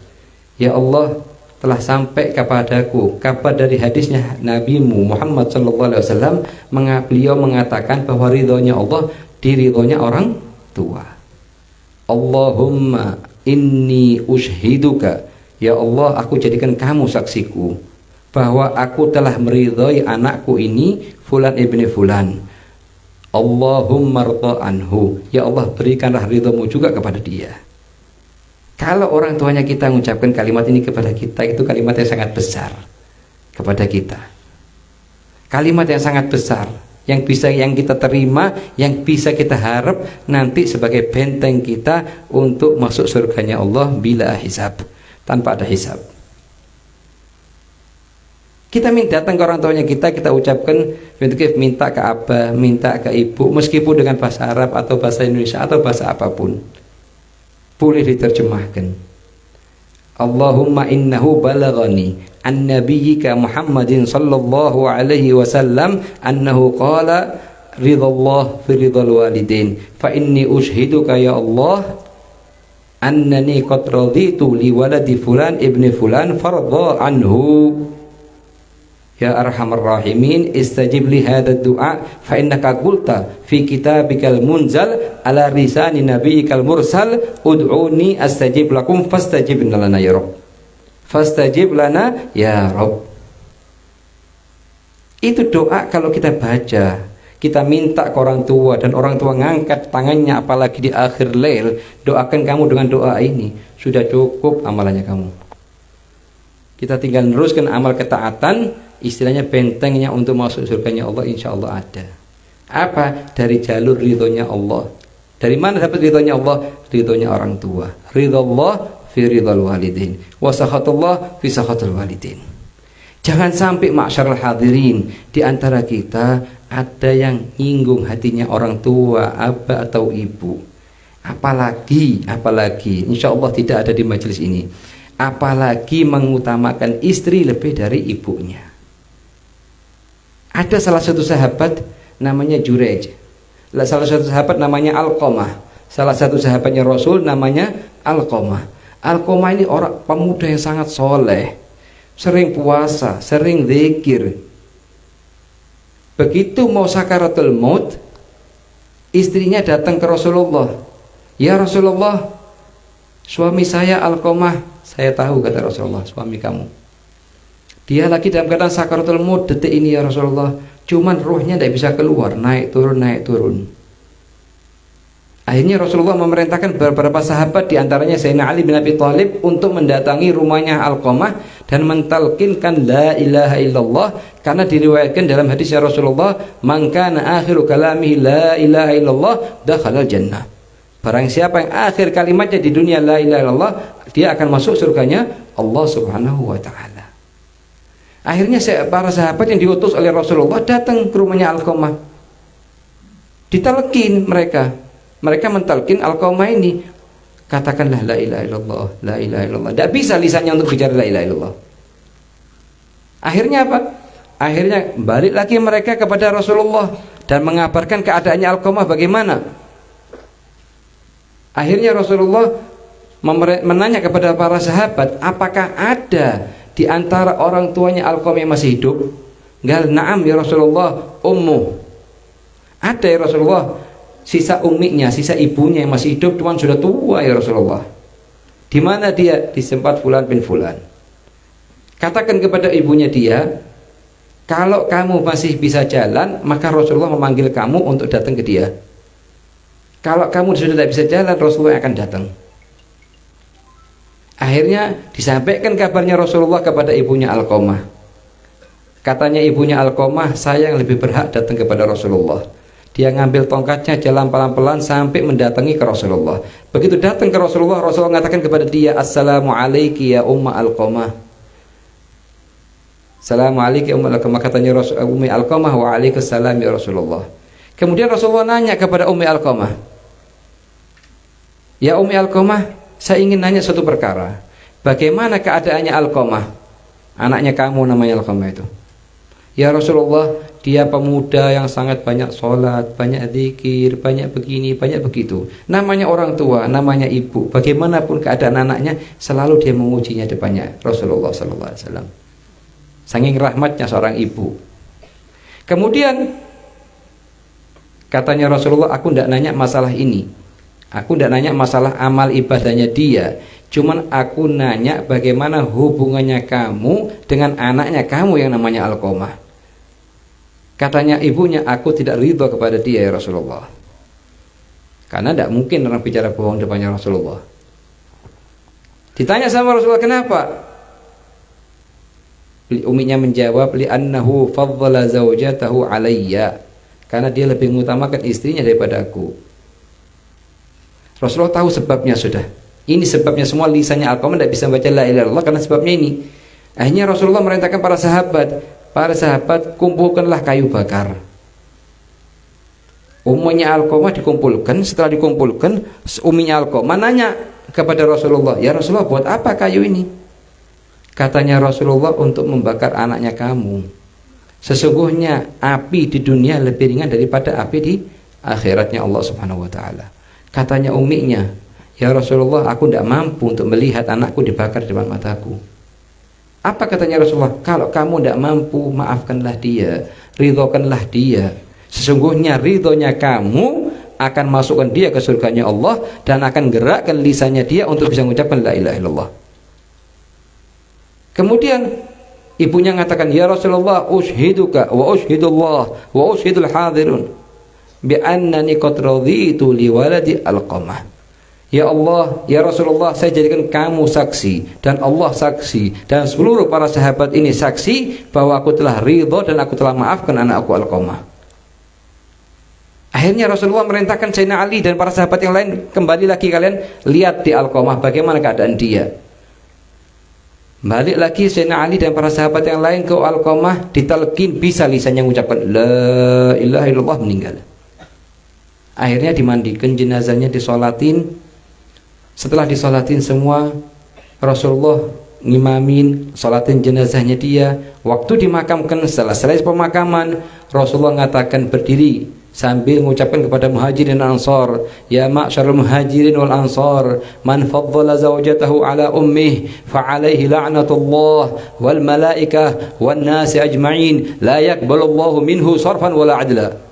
Ya Allah, telah sampai kepadaku kabar dari hadisnya Nabimu Muhammad sallallahu alaihi wasallam, beliau mengatakan bahwa ridhonya Allah di ridhonya orang tua. Allahumma inni ushiduka, ya Allah, aku jadikan kamu saksiku bahwa aku telah meridhoi anakku ini fulan ibni fulan. Allahumma rda anhu, ya Allah, berikanlah ridhomu juga kepada dia. Kalau orang tuanya kita mengucapkan kalimat ini kepada kita, itu kalimat yang sangat besar kepada kita. Kalimat yang sangat besar yang kita terima, yang bisa kita harap nanti sebagai benteng kita untuk masuk surganya Allah bila hisab, tanpa ada hisab. Kita datang ke orang tuanya kita ucapkan, minta ke abah, minta ke ibu, meskipun dengan bahasa Arab atau bahasa Indonesia atau bahasa apapun, boleh diterjemahkan. Allahumma innahu balaghani an nabiyyika Muhammadin sallallahu alaihi wasallam annahu qala ridallah fi ridal walidain fa inni ushiduka ya Allah annani qad raditu li waladi fulan ibni fulan fardha anhu. Ya arhamar rahimin, istajib li hadha du'a fa innaka qulta fi kitabikal munzal ala risani nabiyyikal mursal ud'uni astajib lakum fastajib lana ya Rabb. Fastajib lana ya Rabb. Itu doa kalau kita baca, kita minta ke orang tua dan orang tua ngangkat tangannya, apalagi di akhir lail, doakan kamu dengan doa ini, sudah cukup amalannya kamu. Kita tinggal meneruskan amal ketaatan istilahnya bentengnya untuk masuk surganya Allah insya Allah ada. Apa? Dari jalur ridhonya Allah. Dari mana dapat ridhonya Allah? Ridhonya orang tua. Ridhallah fi ridhal walidin wa sakhatullah fi sakhatul walidin. Jangan sampai ma'syarul hadirin di antara kita ada yang nyinggung hatinya orang tua, abah atau ibu. Apalagi insya Allah tidak ada di majelis ini. Apalagi mengutamakan istri lebih dari ibunya. Ada salah satu sahabat namanya Jurej. Salah satu sahabat namanya Alqamah. Salah satu sahabatnya Rasul namanya Alqamah. Alqamah ini orang pemuda yang sangat soleh, sering puasa, sering zikir. Begitu mau sakaratul maut, istrinya datang ke Rasulullah. Ya Rasulullah, suami saya Alqamah. Saya tahu, kata Rasulullah, suami kamu. Dia lagi dalam keadaan sakaratul maut detik ini ya Rasulullah. Cuman ruhnya tidak bisa keluar, naik turun. Akhirnya Rasulullah memerintahkan beberapa sahabat, diantaranya Sayyidina Ali bin Abi Thalib, untuk mendatangi rumahnya Alqamah dan mentalkinkan la ilaha illallah, karena diriwayatkan dalam hadisnya Rasulullah, man kana akhiru kalamihi la ilaha illallah dakhalal jannah. Barang siapa yang akhir kalimatnya di dunia la ilaha illallah, dia akan masuk surganya Allah Subhanahu wa taala. Akhirnya para sahabat yang diutus oleh Rasulullah datang ke rumahnya Alqamah. Ditalkin mereka mentalkin Alqamah ini, katakanlah la ilaha illallah, la ilaha illallah. Tidak bisa lisannya untuk bicara la ilaha illallah. Akhirnya apa? Akhirnya balik lagi mereka kepada Rasulullah dan mengabarkan keadaannya Alqamah bagaimana. Akhirnya Rasulullah menanya kepada para sahabat, apakah ada di antara orang tuanya Alqamah yang masih hidup? Gal na'am ya Rasulullah, ummu. Ada ya Rasulullah, sisa umminya, sisa ibunya yang masih hidup, cuman sudah tua ya Rasulullah. Di mana dia? Di tempat fulan bin fulan. Katakan kepada ibunya dia, kalau kamu masih bisa jalan, maka Rasulullah memanggil kamu untuk datang ke dia. Kalau kamu sudah tidak bisa jalan, Rasulullah akan datang. Akhirnya disampaikan kabarnya Rasulullah kepada ibunya Alqamah. Katanya ibunya Alqamah, saya yang lebih berhak datang kepada Rasulullah. Dia ngambil tongkatnya, jalan pelan-pelan sampai mendatangi ke Rasulullah. Begitu datang ke Rasulullah, Rasulullah mengatakan kepada dia, Assalamu alayki ya umma Alqamah. Assalamu alayki ya umma Alqamah. Katanya Ummi Alqamah, wa alaikassalam ya Rasulullah. Kemudian Rasulullah nanya kepada Ummi Alqamah, ya Ummi Alqamah, saya ingin nanya suatu perkara. Bagaimana keadaannya Alqamah? Anaknya kamu namanya Alqamah itu. Ya Rasulullah, dia pemuda yang sangat banyak sholat, banyak zikir, banyak begini, banyak begitu. Namanya orang tua, namanya ibu. Bagaimanapun keadaan anaknya, selalu dia memujinya depannya Rasulullah SAW. Saking rahmatnya seorang ibu. Kemudian katanya Rasulullah, aku tidak nanya masalah ini. Aku tidak nanya masalah amal ibadahnya dia. Cuman aku nanya bagaimana hubungannya kamu dengan anaknya kamu yang namanya Alqamah. Katanya ibunya, aku tidak ridho kepada dia ya Rasulullah. Karena tidak mungkin orang bicara bohong depannya Rasulullah. Ditanya sama Rasulullah, kenapa? Uminya menjawab, li'annahu faddala zawjatahu alayya. Karena dia lebih mengutamakan istrinya daripada aku. Rasulullah tahu sebabnya sudah. Ini sebabnya semua, lisannya Alqamah tidak bisa baca la ilaha illallah karena sebabnya ini. Akhirnya Rasulullah merintahkan para sahabat kumpulkanlah kayu bakar. Umumnya Alqamah dikumpulkan. Setelah dikumpulkan, uminya Alqamah nanya kepada Rasulullah, ya Rasulullah, buat apa kayu ini? Katanya Rasulullah, untuk membakar anaknya kamu. Sesungguhnya api di dunia lebih ringan daripada api di akhiratnya Allah Subhanahu wa taala. Katanya uminya, ya Rasulullah, aku tidak mampu untuk melihat anakku dibakar di depan mataku. Apa katanya Rasulullah? Kalau kamu tidak mampu, maafkanlah dia, ridhokanlah dia. Sesungguhnya ridhonya kamu akan masukkan dia ke surganya Allah, dan akan gerakkan lisannya dia untuk bisa mengucapkan la ilaha illallah. Kemudian ibunya mengatakan, ya Rasulullah, ushiduka wa ushidullah wa ushidul hadirun bi annani qad raditu li waladi Alqamah. Ya Allah, ya Rasulullah, saya jadikan kamu saksi dan Allah saksi dan seluruh para sahabat ini saksi bahwa aku telah ridho dan aku telah maafkan anakku Alqamah. Akhirnya Rasulullah merintahkan Sayyidina Ali dan para sahabat yang lain, kembali lagi kalian lihat di Alqamah bagaimana keadaan dia. Balik lagi Sayyidina Ali dan para sahabat yang lain ke Alqamah, ditalqin, bisa lisannya mengucapkan la ilaha illallah, meninggal. Akhirnya dimandikan jenazahnya, disolatin. Setelah disolatin semua, Rasulullah ngimamin, solatin jenazahnya dia. Waktu dimakamkan, setelah selesai pemakaman, Rasulullah mengatakan berdiri sambil mengucapkan kepada muhajirin dan ansar, ya ma'syarul muhajirin wal ansar, man faddala zawjatahu ala ummih fa'alaihi la'natullah wal malaikah wan nasi ajma'in la yakbalullahu minhu sarfan wala adla.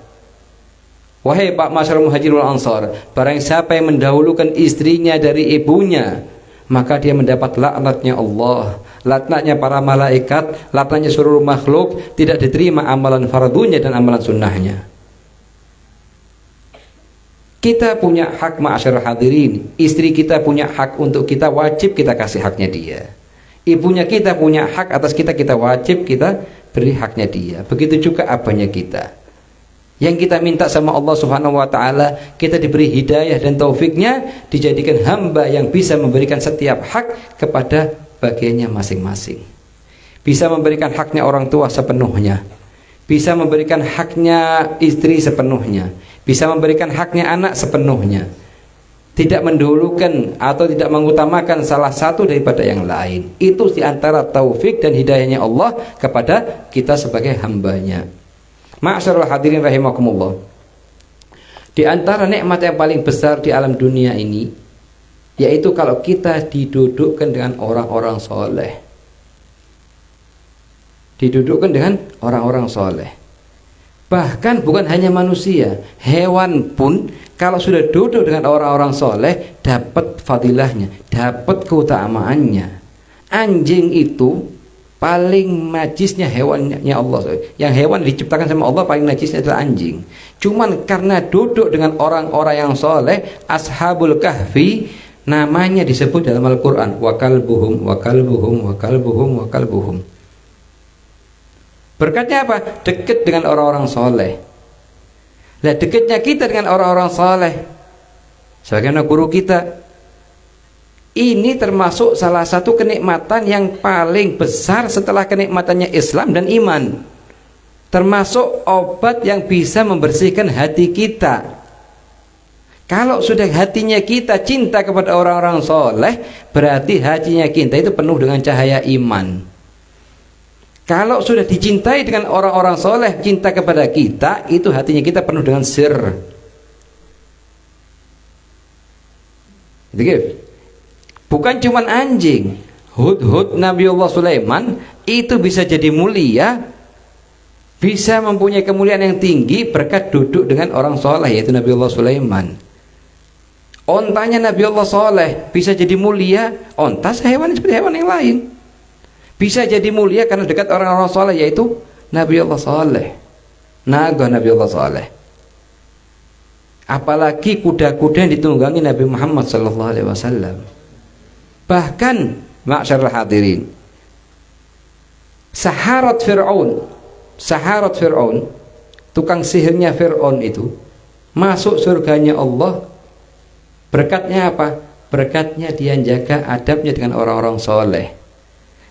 Wahai Pak masyarakat muhajirin wal ansar, barang siapa yang mendahulukan istrinya dari ibunya, maka dia mendapat laknatnya Allah, laknatnya para malaikat, laknatnya seluruh makhluk, tidak diterima amalan fardunya dan amalan sunnahnya. Kita punya hak ma'asyiral hadirin, istri kita punya hak untuk kita, wajib kita kasih haknya dia. Ibunya kita punya hak atas kita, kita wajib kita beri haknya dia. Begitu juga abahnya kita. Yang kita minta sama Allah Subhanahu wa taala, kita diberi hidayah dan taufiknya, dijadikan hamba yang bisa memberikan setiap hak kepada bagiannya masing-masing. Bisa memberikan haknya orang tua sepenuhnya, bisa memberikan haknya istri sepenuhnya, bisa memberikan haknya anak sepenuhnya. Tidak mendahulukan atau tidak mengutamakan salah satu daripada yang lain. Itu diantara taufik dan hidayahnya Allah kepada kita sebagai hambanya. Ma'asyarul hadirin rahimakumullah, di antara nikmat yang paling besar di alam dunia ini, yaitu kalau kita didudukkan dengan orang-orang soleh. Didudukkan dengan orang-orang soleh. Bahkan bukan hanya manusia, hewan pun kalau sudah duduk dengan orang-orang soleh, dapat fadilahnya, dapat keutamaannya. Anjing itu paling najisnya hewannya Allah. Yang hewan diciptakan sama Allah paling najisnya adalah anjing. Cuman karena duduk dengan orang-orang yang soleh, ashabul kahfi, namanya disebut dalam Al-Quran, wa kalbuhum, wa kalbuhum, wa kalbuhum, wa kalbuhum. Berkatnya apa? Dekat dengan orang-orang soleh. Nah, dekatnya kita dengan orang-orang soleh, sebagaimana guru kita, ini termasuk salah satu kenikmatan yang paling besar setelah kenikmatannya Islam dan iman. Termasuk obat yang bisa membersihkan hati kita. Kalau sudah hatinya kita cinta kepada orang-orang soleh, berarti hatinya kita itu penuh dengan cahaya iman. Kalau sudah dicintai dengan orang-orang soleh, cinta kepada kita, itu hatinya kita penuh dengan sir. Itu gitu. Bukan cuman anjing, hudhud Nabiullah Sulaiman itu bisa jadi mulia, bisa mempunyai kemuliaan yang tinggi berkat duduk dengan orang soleh, yaitu Nabiullah Sulaiman. Ontanya Nabiullah Soleh bisa jadi mulia, onta hewan seperti hewan yang lain. Bisa jadi mulia karena dekat orang-orang soleh, yaitu Nabiullah Soleh, naga Nabiullah Soleh. Apalagi kuda-kuda yang ditunggangi Nabi Muhammad SAW. Bahkan ma'asyarul hadirin, Saharat Fir'aun, tukang sihirnya Fir'aun itu masuk surganya Allah. Berkatnya apa? Berkatnya dia jaga adabnya dengan orang-orang soleh.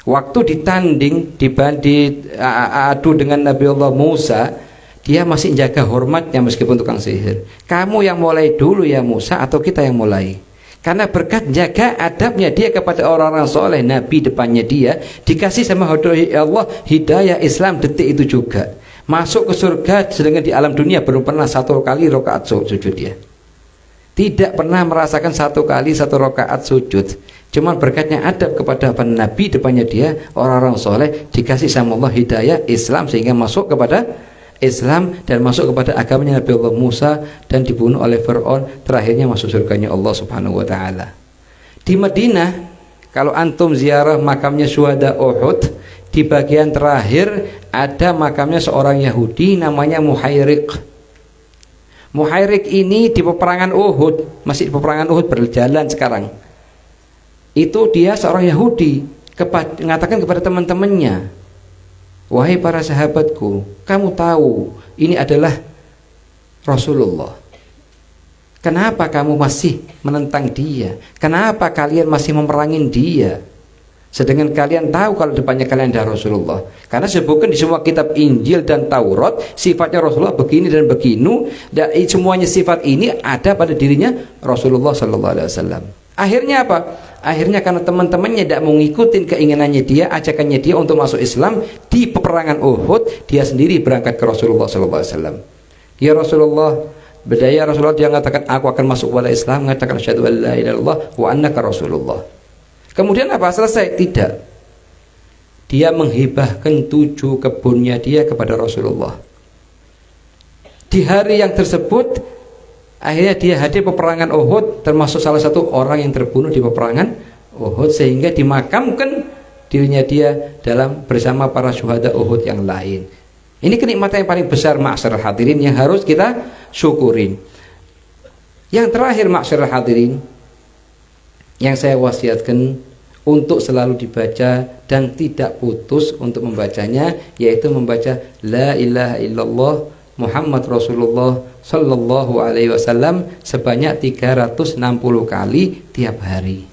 Waktu ditanding, diadu dengan Nabi Allah Musa, dia masih jaga hormatnya meskipun tukang sihir. Kamu yang mulai dulu ya Musa, atau kita yang mulai? Karena berkat jaga adabnya dia kepada orang-orang soleh, Nabi depannya dia dikasih sama Allah hidayah Islam detik itu juga. Masuk ke surga, sedangkan di alam dunia belum pernah satu kali rakaat sujud dia. Tidak pernah merasakan satu kali satu rakaat sujud. Cuman berkatnya adab kepada Nabi depannya dia, orang-orang soleh, dikasih sama Allah hidayah Islam sehingga masuk kepada Islam dan masuk kepada agamanya Nabi Allah Musa dan dibunuh oleh Fir'aun, terakhirnya masuk surganya Allah Subhanahu wa taala. Di Madinah, kalau antum ziarah makamnya syuhada Uhud, di bagian terakhir ada makamnya seorang Yahudi namanya Muhayriq. Muhairik ini di peperangan Uhud, masih di peperangan Uhud berjalan sekarang. Itu dia seorang Yahudi mengatakan kepada teman-temannya, wahai para sahabatku, kamu tahu ini adalah Rasulullah. Kenapa kamu masih menentang dia? Kenapa kalian masih memerangin dia? Sedangkan kalian tahu kalau depannya kalian ada Rasulullah. Karena sebutkan di semua kitab Injil dan Taurat sifatnya Rasulullah begini dan begini, dan semuanya sifat ini ada pada dirinya Rasulullah sallallahu alaihi wasallam. Akhirnya apa? Akhirnya karena teman-temannya tidak mau ngikutin keinginannya dia, ajakannya dia untuk masuk Islam, di peperangan Uhud dia sendiri berangkat ke Rasulullah sallallahu alaihi wasallam. Ya Rasulullah, berdaya Rasulullah, dia mengatakan aku akan masuk kepada Islam, mengatakan asyhadu an la ilaha illallah wa annaka Rasulullah. Kemudian apa? Selesai? Tidak. Dia menghibahkan 7 kebunnya dia kepada Rasulullah. Di hari yang tersebut akhirnya dia hadir peperangan Uhud, termasuk salah satu orang yang terbunuh di peperangan Uhud, sehingga dimakamkan dirinya dia dalam bersama para syuhada Uhud yang lain. Ini kenikmatan yang paling besar ma'asyiral hadirin yang harus kita syukurin. Yang terakhir ma'asyiral hadirin, yang saya wasiatkan untuk selalu dibaca dan tidak putus untuk membacanya, yaitu membaca la ilaha illallah Muhammad Rasulullah sallallahu alaihi wasallam sebanyak 360 kali tiap hari.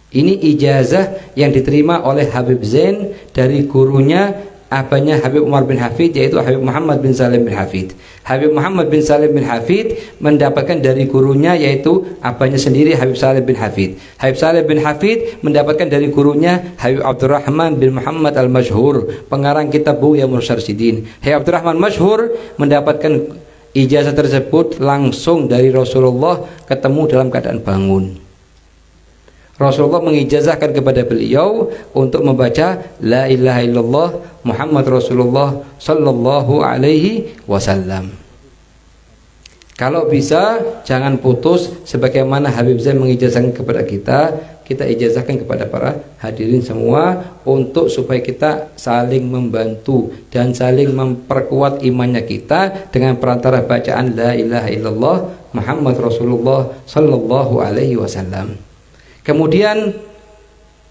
Ini ijazah yang diterima oleh Habib Zain dari gurunya abahnya Habib Umar bin Hafid, yaitu Habib Muhammad bin Salim bin Hafid. Habib Muhammad bin Salim bin Hafid mendapatkan dari gurunya, yaitu abahnya sendiri Habib Salim bin Hafid. Habib Salim bin Hafid mendapatkan dari gurunya Habib Abdurrahman bin Muhammad al-Masyhur, pengarang kitab Buya Mursarsidin. Habib Abdurrahman Masyhur mendapatkan ijazah tersebut langsung dari Rasulullah, ketemu dalam keadaan bangun. Rasulullah mengijazahkan kepada beliau untuk membaca la ilaha illallah Muhammad Rasulullah sallallahu alaihi wasallam. Kalau bisa jangan putus, sebagaimana Habib Zain mengijazahkan kepada kita, kita ijazahkan kepada para hadirin semua untuk supaya kita saling membantu dan saling memperkuat imannya kita dengan perantara bacaan la ilaha illallah Muhammad Rasulullah sallallahu alaihi wasallam. Kemudian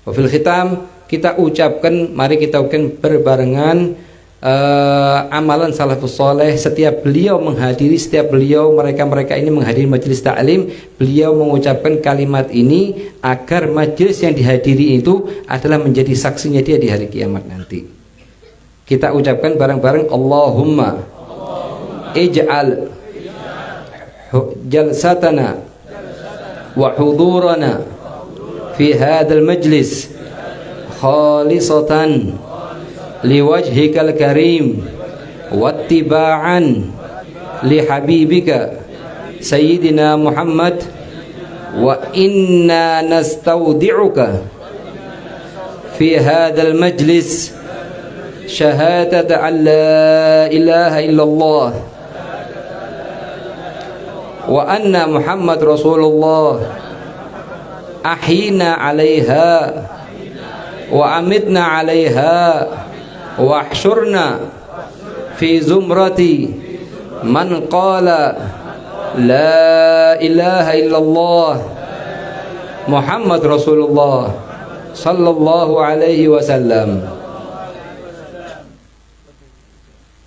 wafil khitam kita ucapkan, mari kita ucapkan berbarengan amalan salafus soleh. Setiap beliau menghadiri, setiap beliau mereka ini menghadiri majelis ta'lim, beliau mengucapkan kalimat ini agar majelis yang dihadiri itu adalah menjadi saksinya dia di hari kiamat nanti. Kita ucapkan bareng-bareng, Allahumma ij'al jalsatana wa hudurana في هذا المجلس خالصة لوجهك الكريم واتباعا لحبيبك سيدنا محمد وإنا نستودعك في هذا المجلس شهادة أن لا إله إلا الله وأن محمد رسول الله أحينا عليها وأمتنا عليها واحشرنا في زمرة من قال لا إله إلا الله محمد رسول الله صلى الله عليه وسلم.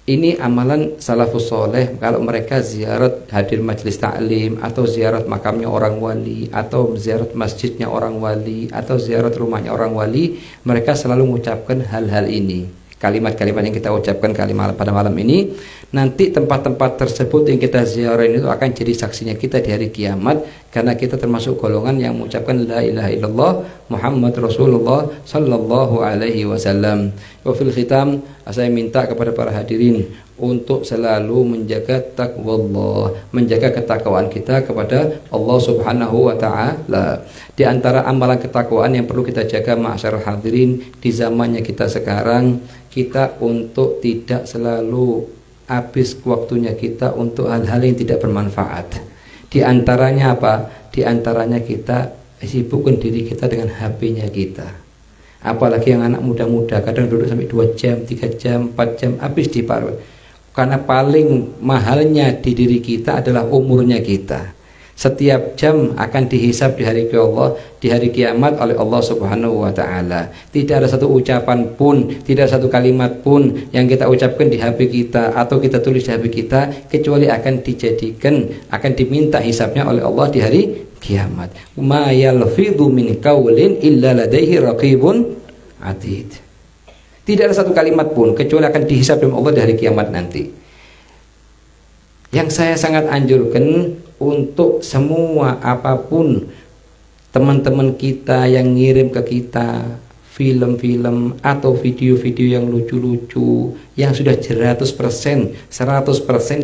Ini amalan salafus soleh. Kalau mereka ziarat, hadir majelis taklim, atau ziarat makamnya orang wali, atau ziarat masjidnya orang wali, atau ziarat rumahnya orang wali, mereka selalu mengucapkan hal-hal ini. Kalimat-kalimat yang kita ucapkan pada malam ini, nanti tempat-tempat tersebut yang kita ziarah itu akan jadi saksinya kita di hari kiamat, karena kita termasuk golongan yang mengucapkan la ilaha illallah Muhammad Rasulullah sallallahu alaihi wasallam. Wa fil khitam, saya minta kepada para hadirin untuk selalu menjaga taqwallah, menjaga ketakwaan kita kepada Allah Subhanahu wa taala. Di antara amalan ketakwaan yang perlu kita jaga ma'asyiral hadirin di zamannya kita sekarang, kita untuk tidak selalu habis waktunya kita untuk hal-hal yang tidak bermanfaat. Di antaranya apa? Di antaranya kita sibukkan diri kita dengan HP-nya kita. Apalagi yang anak muda-muda kadang duduk sampai 2 jam, 3 jam, 4 jam habis di paru. Karena paling mahalnya di diri kita adalah umurnya kita. Setiap jam akan dihisab di hari kiamat oleh Allah Subhanahu wa taala. Tidak ada satu ucapan pun, tidak ada satu kalimat pun yang kita ucapkan di HP kita atau kita tulis di HP kita kecuali akan diminta hisabnya oleh Allah di hari kiamat. Ma yalfidhu min qaulin illa ladaihi raqibun atid. Tidak ada satu kalimat pun kecuali akan dihisab oleh Allah di hari kiamat nanti. Yang saya sangat anjurkan untuk semua apapun teman-teman kita yang ngirim ke kita film-film atau video-video yang lucu-lucu yang sudah 100%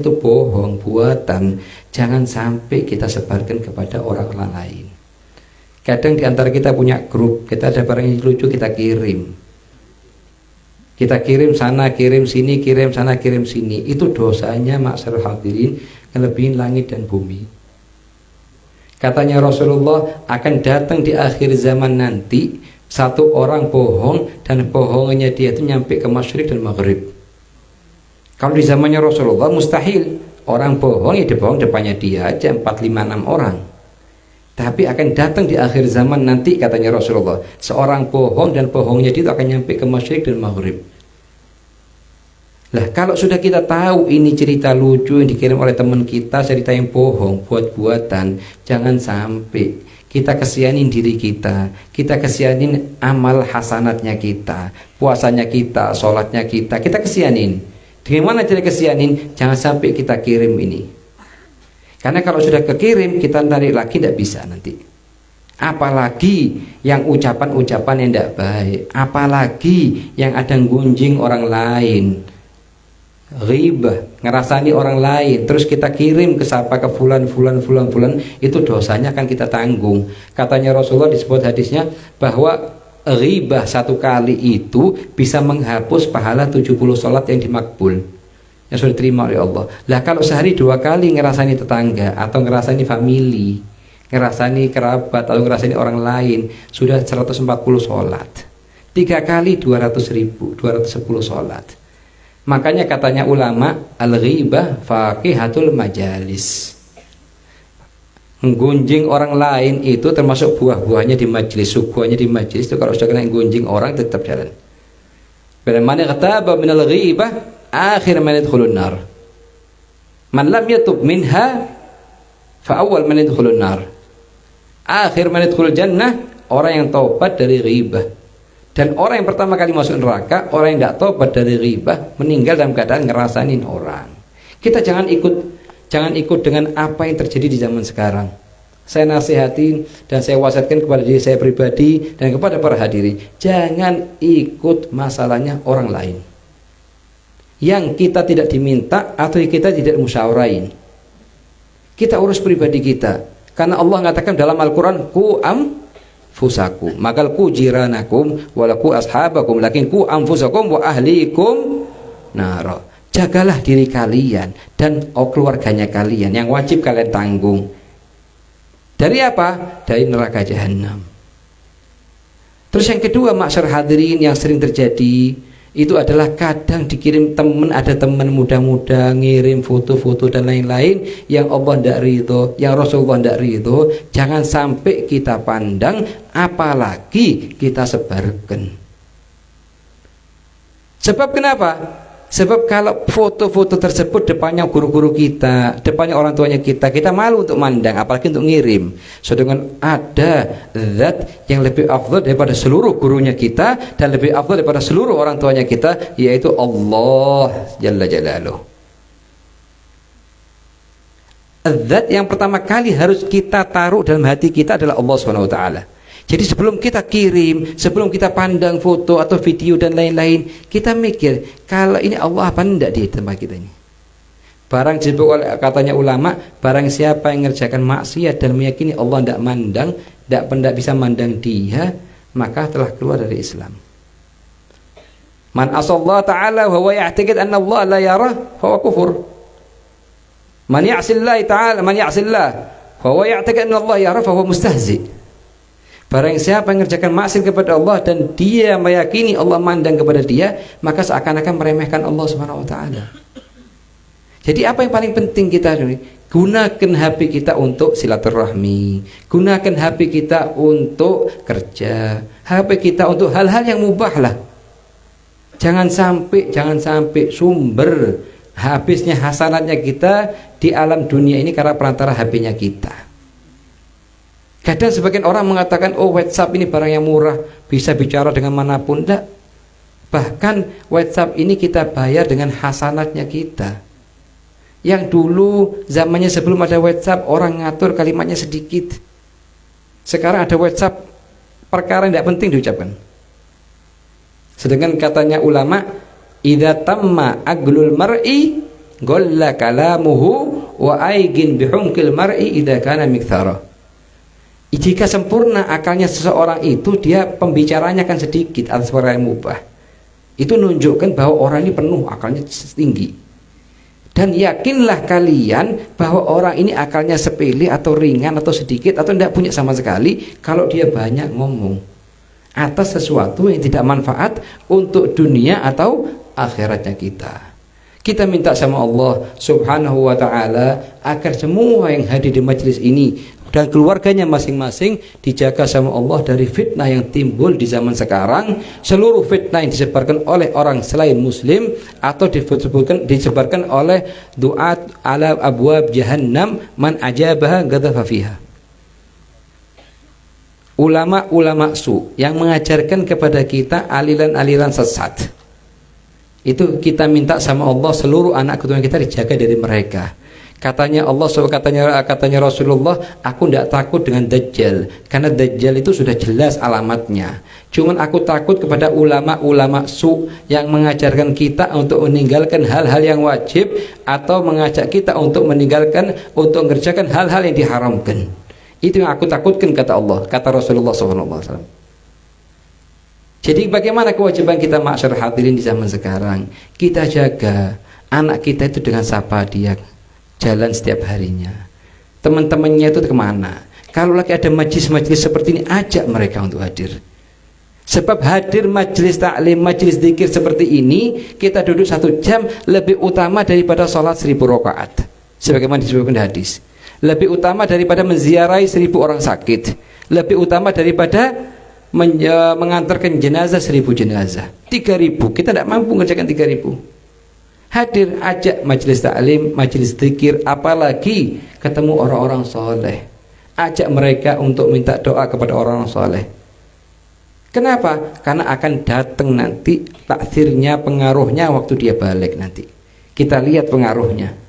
itu bohong, buatan, jangan sampai kita sebarkan kepada orang lain. Kadang di antara kita punya grup, kita ada barang yang lucu kita kirim. Kita kirim sana, kirim sini, kirim sana, kirim sini. Itu dosanya ma'syarul hadirin melebihi langit dan bumi. Katanya Rasulullah akan datang di akhir zaman nanti satu orang bohong dan bohongannya dia itu nyampe ke masyriq dan maghrib. Kalau di zamannya Rasulullah mustahil orang bohong ya dibohong depannya dia aja 4, 5, 6 orang. Tapi akan datang di akhir zaman nanti katanya Rasulullah seorang bohong dan bohongnya itu akan nyampe ke masyriq dan maghrib. Lah kalau sudah kita tahu ini cerita lucu yang dikirim oleh teman kita, cerita yang bohong, buat-buatan, jangan sampai kita kesianin diri kita kesianin amal hasanatnya kita, puasanya kita, sholatnya kita kesianin. Bagaimana cara kesianin? Jangan sampai kita kirim ini. Karena kalau sudah kekirim kita tarik lagi tidak bisa nanti. Apalagi yang ucapan-ucapan yang tidak baik, apalagi yang ada gunjing orang lain, ghibah, ngerasani orang lain, terus kita kirim ke fulan, itu dosanya akan kita tanggung. Katanya Rasulullah disebut hadisnya bahwa ghibah satu kali itu bisa menghapus pahala 70 sholat yang dimakbul, yang sudah diterima oleh Allah. Lah kalau sehari 2 kali ngerasani tetangga atau ngerasani family, ngerasani kerabat atau ngerasani orang lain, sudah 140 sholat. 3 kali 200.000, 210 sholat. Makanya katanya ulama, al-ghibah faqihatul majalis. Menggunjing orang lain itu termasuk buah-buahnya di majelis. Suguhannya di majelis itu kalau sudah kena gunjing orang tetap jalan. Bagaimana kata minal ghibah akhir man yadkhulun nar. Man lam yatub minha fa awwal man yadkhulun nar. Akhir man yadkhulul jannah, orang yang taubat dari ghibah. Dan orang yang pertama kali masuk neraka, orang yang tidak taubat dari ghibah, meninggal dalam keadaan ngerasain orang. Kita jangan ikut dengan apa yang terjadi di zaman sekarang. Saya nasihatin dan saya wasiatkan kepada diri saya pribadi dan kepada para hadirin, jangan ikut masalahnya orang lain yang kita tidak diminta atau kita tidak musyawarahin. Kita urus pribadi kita, karena Allah mengatakan dalam Al-Quran, ku anfusakum, maka ku jiranakum walaku ashabakum, lakin ku anfusakum wa ahlikum nara. Jagalah diri kalian dan keluarganya kalian yang wajib kalian tanggung. Dari apa? Dari neraka jahanam. Terus yang kedua, ma'syar hadirin, yang sering terjadi itu adalah kadang dikirim teman, ada teman muda-muda ngirim foto-foto dan lain-lain yang Allah tidak ridho, yang Rasulullah tidak ridho, jangan sampai kita pandang, apalagi kita sebarkan. Sebab kenapa? Sebab kalau foto-foto tersebut depannya guru-guru kita, depannya orang tuanya kita malu untuk mandang, apalagi untuk ngirim. Sedangkan ada zat yang lebih afdal daripada seluruh gurunya kita dan lebih afdal daripada seluruh orang tuanya kita, yaitu Allah Jalla Jalaluh. Zat yang pertama kali harus kita taruh dalam hati kita adalah Allah Subhanahu wa taala. Jadi sebelum kita kirim, sebelum kita pandang foto atau video dan lain-lain, kita mikir, kalau ini Allah apa enggak di tempat kita ini? Barang disebut oleh katanya ulama, barang siapa yang mengerjakan maksiat dan meyakini Allah tidak mandang, tidak bisa mandang dia, maka telah keluar dari Islam. Man asallahu ta'ala wa huwa ya'taqid anna Allah la yarah, fa huwa kufur. Man ya'sillah ta'ala, man ya'sillah fa huwa ya'taqid anna Allah yarah, fa huwa mustahzi. Barang siapa yang mengerjakan maksiat kepada Allah dan dia meyakini Allah mandang kepada dia, maka seakan-akan meremehkan Allah Subhanahu wa taala. Jadi apa yang paling penting kita gunakan HP kita untuk silaturahmi, gunakan HP kita untuk kerja, HP kita untuk hal-hal yang mubah lah. Jangan sampai sumber habisnya hasanatnya kita di alam dunia ini karena perantara HP-nya kita. Kadang sebagian orang mengatakan, oh WhatsApp ini barang yang murah, bisa bicara dengan manapun. Tidak. Bahkan WhatsApp ini kita bayar dengan hasanatnya kita. Yang dulu zamannya sebelum ada WhatsApp, orang ngatur kalimatnya sedikit. Sekarang ada WhatsApp, perkara yang tidak penting diucapkan. Sedangkan katanya ulama, idza tamma aglul mar'i golla kalamuhu wa aigin bihumkil mar'i idza kana mikthara. Jika sempurna akalnya seseorang itu, dia pembicaranya kan sedikit atas perkara yang mubah. Itu menunjukkan bahwa orang ini penuh, akalnya tinggi. Dan yakinlah kalian bahwa orang ini akalnya sepele atau ringan atau sedikit atau tidak punya sama sekali kalau dia banyak ngomong atas sesuatu yang tidak manfaat untuk dunia atau akhiratnya kita. Kita minta sama Allah Subhanahu wa ta'ala agar semua yang hadir di majelis ini dan keluarganya masing-masing dijaga sama Allah dari fitnah yang timbul di zaman sekarang. Seluruh fitnah yang disebarkan oleh orang selain muslim atau disebarkan oleh duat ala abwab jahannam man ajabaha ghadafa fiha. Ulama-ulama su yang mengajarkan kepada kita aliran-aliran sesat, itu kita minta sama Allah seluruh anak keturunan kita dijaga dari mereka. Katanya Allah, katanya Rasulullah, aku tidak takut dengan Dajjal karena Dajjal itu sudah jelas alamatnya. Cuman aku takut kepada ulama-ulama su yang mengajarkan kita untuk meninggalkan hal-hal yang wajib atau mengajak kita untuk meninggalkan, untuk mengerjakan hal-hal yang diharamkan. Itu yang aku takutkan, kata Allah, kata Rasulullah SAW. Jadi bagaimana kewajiban kita ma'asyar hadirin di zaman sekarang? Kita jaga anak kita itu dengan sapa dia jalan setiap harinya. Teman-temannya itu kemana? Kalau lagi ada majlis-majlis seperti ini, ajak mereka untuk hadir. Sebab hadir majlis taklim, majlis zikir seperti ini, kita duduk 1 jam lebih utama daripada sholat 1000 rakaat. Sebagaimana disebutkan di hadis. Lebih utama daripada menziarahi 1000 orang sakit. Lebih utama daripada mengantarkan jenazah 1000 jenazah. 3000, kita tidak mampu mengerjakan 3000. Hadir, ajak majelis taklim, majelis zikir, apalagi ketemu orang-orang soleh. Ajak mereka untuk minta doa kepada orang-orang soleh. Kenapa? Karena akan datang nanti taksirnya, pengaruhnya waktu dia balik nanti. Kita lihat pengaruhnya.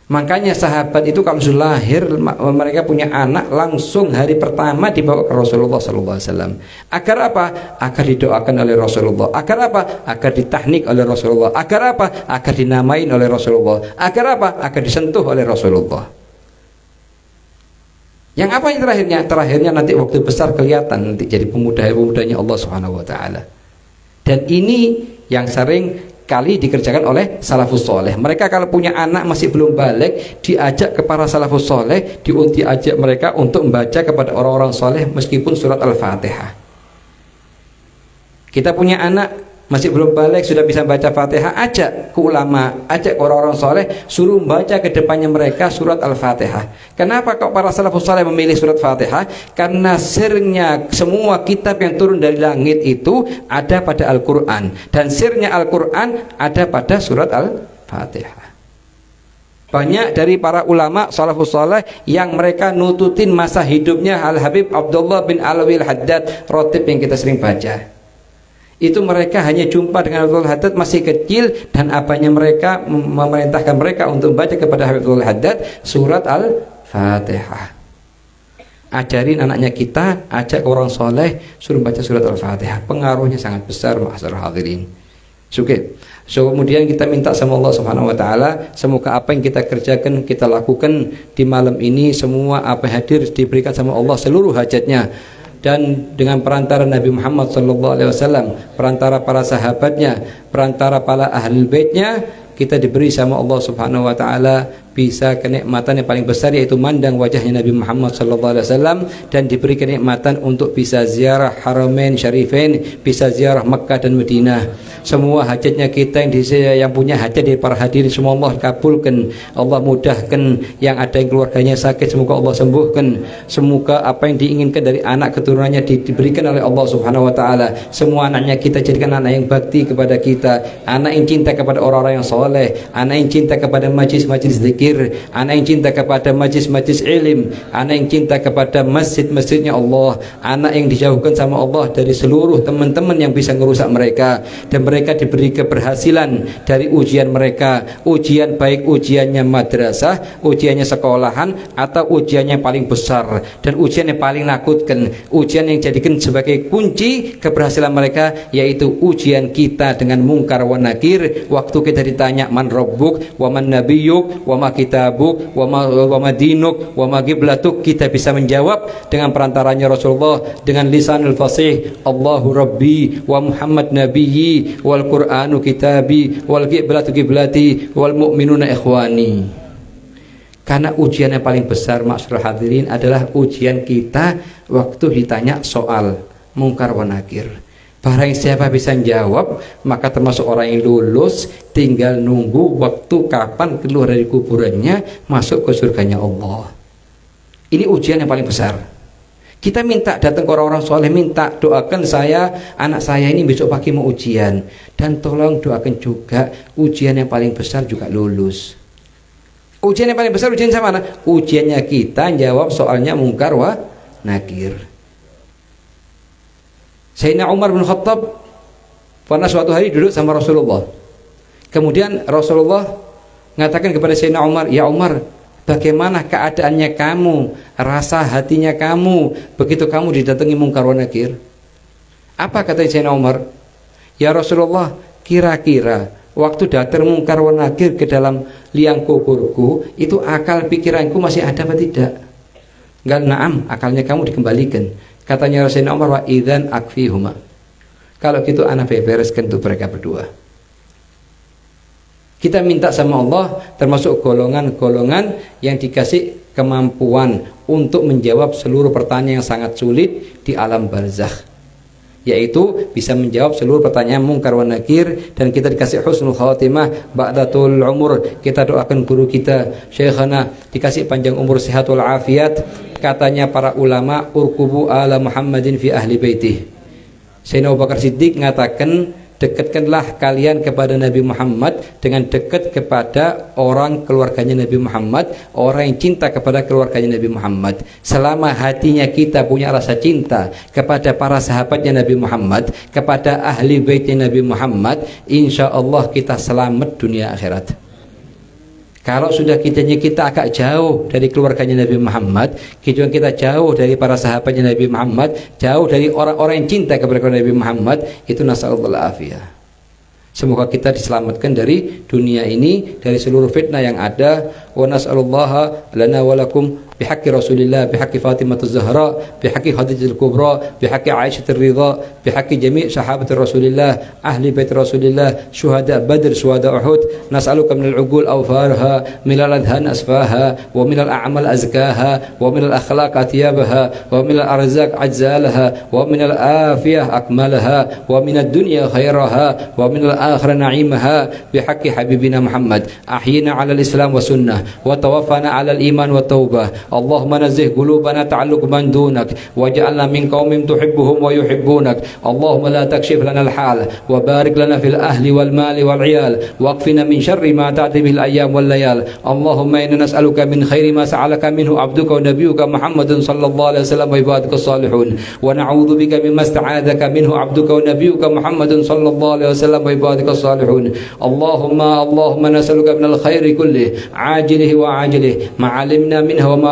Makanya sahabat itu kalau sudah lahir, mereka punya anak, langsung hari pertama dibawa ke Rasulullah SAW. Agar apa? Agar didoakan oleh Rasulullah. Agar apa? Agar ditahnik oleh Rasulullah. Agar apa? Agar dinamain oleh Rasulullah. Agar apa? Agar disentuh oleh Rasulullah. Yang apa yang terakhirnya? Terakhirnya nanti waktu besar kelihatan nanti jadi pemuda-pemudanya Allah Subhanahu Wa Taala. Dan ini yang sering kali dikerjakan oleh salafus soleh. Mereka kalau punya anak masih belum balik, diajak ke para salafus soleh, diajak mereka untuk membaca kepada orang-orang soleh meskipun surat Al-Fatihah. Kita punya anak masih belum balik, sudah bisa baca Fatihah, ajak ke ulama, ajak ke orang-orang soleh, suruh membaca ke depannya mereka surat Al-Fatihah. Kenapa kok para salafus soleh memilih surat Fatihah? Karena sirnya semua kitab yang turun dari langit itu ada pada Al-Quran, dan sirnya Al-Quran ada pada surat Al-Fatihah. Banyak dari para ulama salafus saleh yang mereka nututin masa hidupnya Al-Habib Abdullah bin Alawi Al-Haddad Rotib yang kita sering baca. Itu mereka hanya jumpa dengan Abdul Haddad masih kecil, dan apanya mereka memerintahkan mereka untuk membaca kepada Abdul Haddad surat Al-Fatihah. Ajarin anaknya kita, ajak orang soleh, suruh baca surat Al-Fatihah. Pengaruhnya sangat besar, ma'asyar hadirin. So kemudian kita minta sama Allah Subhanahu Wa Taala, semoga apa yang kita kerjakan, kita lakukan di malam ini, semua apa yang hadir diberikan sama Allah seluruh hajatnya. Dan dengan perantara Nabi Muhammad SAW, perantara para sahabatnya, perantara para ahli baitnya, kita diberi sama Allah Subhanahu wa taala bisa kenikmatan yang paling besar, yaitu mandang wajahnya Nabi Muhammad sallallahu alaihi wasallam, dan diberi kenikmatan untuk bisa ziarah Haramain Syarifain, bisa ziarah Makkah dan Madinah. Semua hajatnya kita yang punya hajat dari para hadirin, semua Allah kabulkan, Allah mudahkan. Yang ada yang keluarganya sakit, semoga Allah sembuhkan. Semoga apa yang diinginkan dari anak keturunannya diberikan oleh Allah Subhanahu wa taala. Semua anaknya kita jadikan anak yang bakti kepada kita, anak yang cinta kepada orang-orang yang soleh, anak yang cinta kepada majlis-majlis zikir, anak yang cinta kepada majlis-majlis ilim, anak yang cinta kepada masjid-masjidnya Allah, anak yang dijauhkan sama Allah dari seluruh teman-teman yang bisa merusak mereka, dan mereka diberi keberhasilan dari ujian mereka, ujian baik ujiannya madrasah, ujiannya sekolahan, atau ujiannya paling besar dan ujian yang paling nakutkan, ujian yang jadikan sebagai kunci keberhasilan mereka, yaitu ujian kita dengan mungkar wa nakir. Waktu kita ditanya man rabbuk wa man nabiyyuk wa ma kitabuk wa ma dinuk wa ma qiblatuk, kita bisa menjawab dengan perantaranya Rasulullah dengan lisanul fasih, Allahu rabbi wa Muhammad nabiyyi wal Qur'anu kitabi wal qiblatu qiblati wal mu'minuna ikhwani. Karena ujian yang paling besar, ma'asyiral hadirin, adalah ujian kita waktu ditanya soal mungkar wa nakir. Barang siapa bisa jawab, maka termasuk orang yang lulus, tinggal nunggu waktu kapan keluar dari kuburannya, masuk ke surganya Allah. Ini ujian yang paling besar. Kita minta datang ke orang-orang soleh, minta doakan saya, anak saya ini besok pagi mau ujian, dan tolong doakan juga ujian yang paling besar juga lulus. Ujian yang paling besar ujian sama mana? Ujiannya kita jawab soalnya mungkar wa nakir. Sayyidina Umar bin Khattab pernah suatu hari duduk sama Rasulullah. Kemudian Rasulullah mengatakan kepada Sayyidina Umar, ya Umar, bagaimana keadaannya kamu, rasa hatinya kamu begitu kamu didatangi mungkar wa nakir? Apa kata Sayyidina Umar? Ya Rasulullah, kira-kira waktu datang mungkar wa nakir ke dalam liang kuburku, itu akal pikiranku masih ada apa tidak? Enggak, na'am, akalnya kamu dikembalikan. Katanya Rasulullah Umar, wa idzan akfihuma. Kalau gitu anak bereskan untuk mereka berdua. Kita minta sama Allah termasuk golongan-golongan yang dikasih kemampuan untuk menjawab seluruh pertanyaan yang sangat sulit di alam barzakh, yaitu bisa menjawab seluruh pertanyaan mungkar wa nakir, dan kita dikasih husnul khatimah ba'datul umur. Kita doakan guru kita Syekhana dikasih panjang umur, sehat wal afiat. Katanya para ulama, urkubu ala Muhammadin fi ahli baitih. Sayyidina Abu Bakar Siddiq mengatakan, dekatkanlah kalian kepada Nabi Muhammad dengan dekat kepada orang keluarganya Nabi Muhammad, orang yang cinta kepada keluarganya Nabi Muhammad. Selama hatinya kita punya rasa cinta kepada para sahabatnya Nabi Muhammad, kepada ahli baitnya Nabi Muhammad, insya Allah kita selamat dunia akhirat. Kalau sudah kita agak jauh dari keluarganya Nabi Muhammad, kita jauh dari para sahabatnya Nabi Muhammad, jauh dari orang-orang yang cinta kepada Nabi Muhammad, itu nasallallahu afiyah. Semoga kita diselamatkan dari dunia ini, dari seluruh fitnah yang ada. Wa nas'alullaha lana wa lakum bihaqqi Rasulillah, bihaqqi Fatimah Az-Zahra, bihaqqi Khadijatul Kubra, bihaqqi Aisyah Ridha, bihaqqi jami' sahabat Rasulillah, ahli bait Rasulillah, syuhada Badr, syuhada Uhud. Nas'aluka minal uqul awfarha, minal adhan asfaha, wa minal a'mal azkaha, wa minal akhlaq atyabaha, wa minal arzaq ajzalaha, wa minal afiyah akmalaha, wa minad dunya khairaha, wa minal akhirah na'imaha, bihaqqi habibina Muhammad. Ahyina 'alal Islam wa sunnah, wa tawaffana 'alal iman wa taubah. Allahumma nazzih qulubana ta'alluq man dunak, waj'alna min qaumin tuhibbuhum wa yuhibbunak. Allahumma la takshif lana al-hal, wa barik lana fil ahli wal mali wal 'iyal, waqfina min syarri ma ta'ti bil ayyam wal layal. Allahumma inna nas'aluka min khairi ma sa'alaka minhu 'abduka wa nabiyyuka Muhammadun sallallahu alaihi wasallam wa ibadika salihun, wa na'udzu bika mimma sta'adzaka minhu 'abduka wa nabiyyuka Muhammadun sallallahu alaihi wasallam wa ibadika salihun. Allahumma nas'aluka minal khairi kullih, 'ajilihi wa 'ajilihi, ma 'alimna minhu wa ma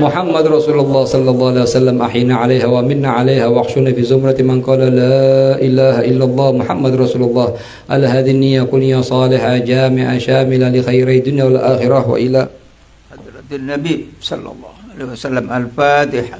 محمد رسول الله صلى الله عليه وسلم أحينا عليها ومنا عليها واحشرنا في زمرة من قال لا إله إلا الله محمد رسول الله على هذه النية كن يا صالحة جامعة شاملة لخيري الدنيا والآخرة وإلى حضرة النبي صلى الله عليه وسلم. الفاتحة.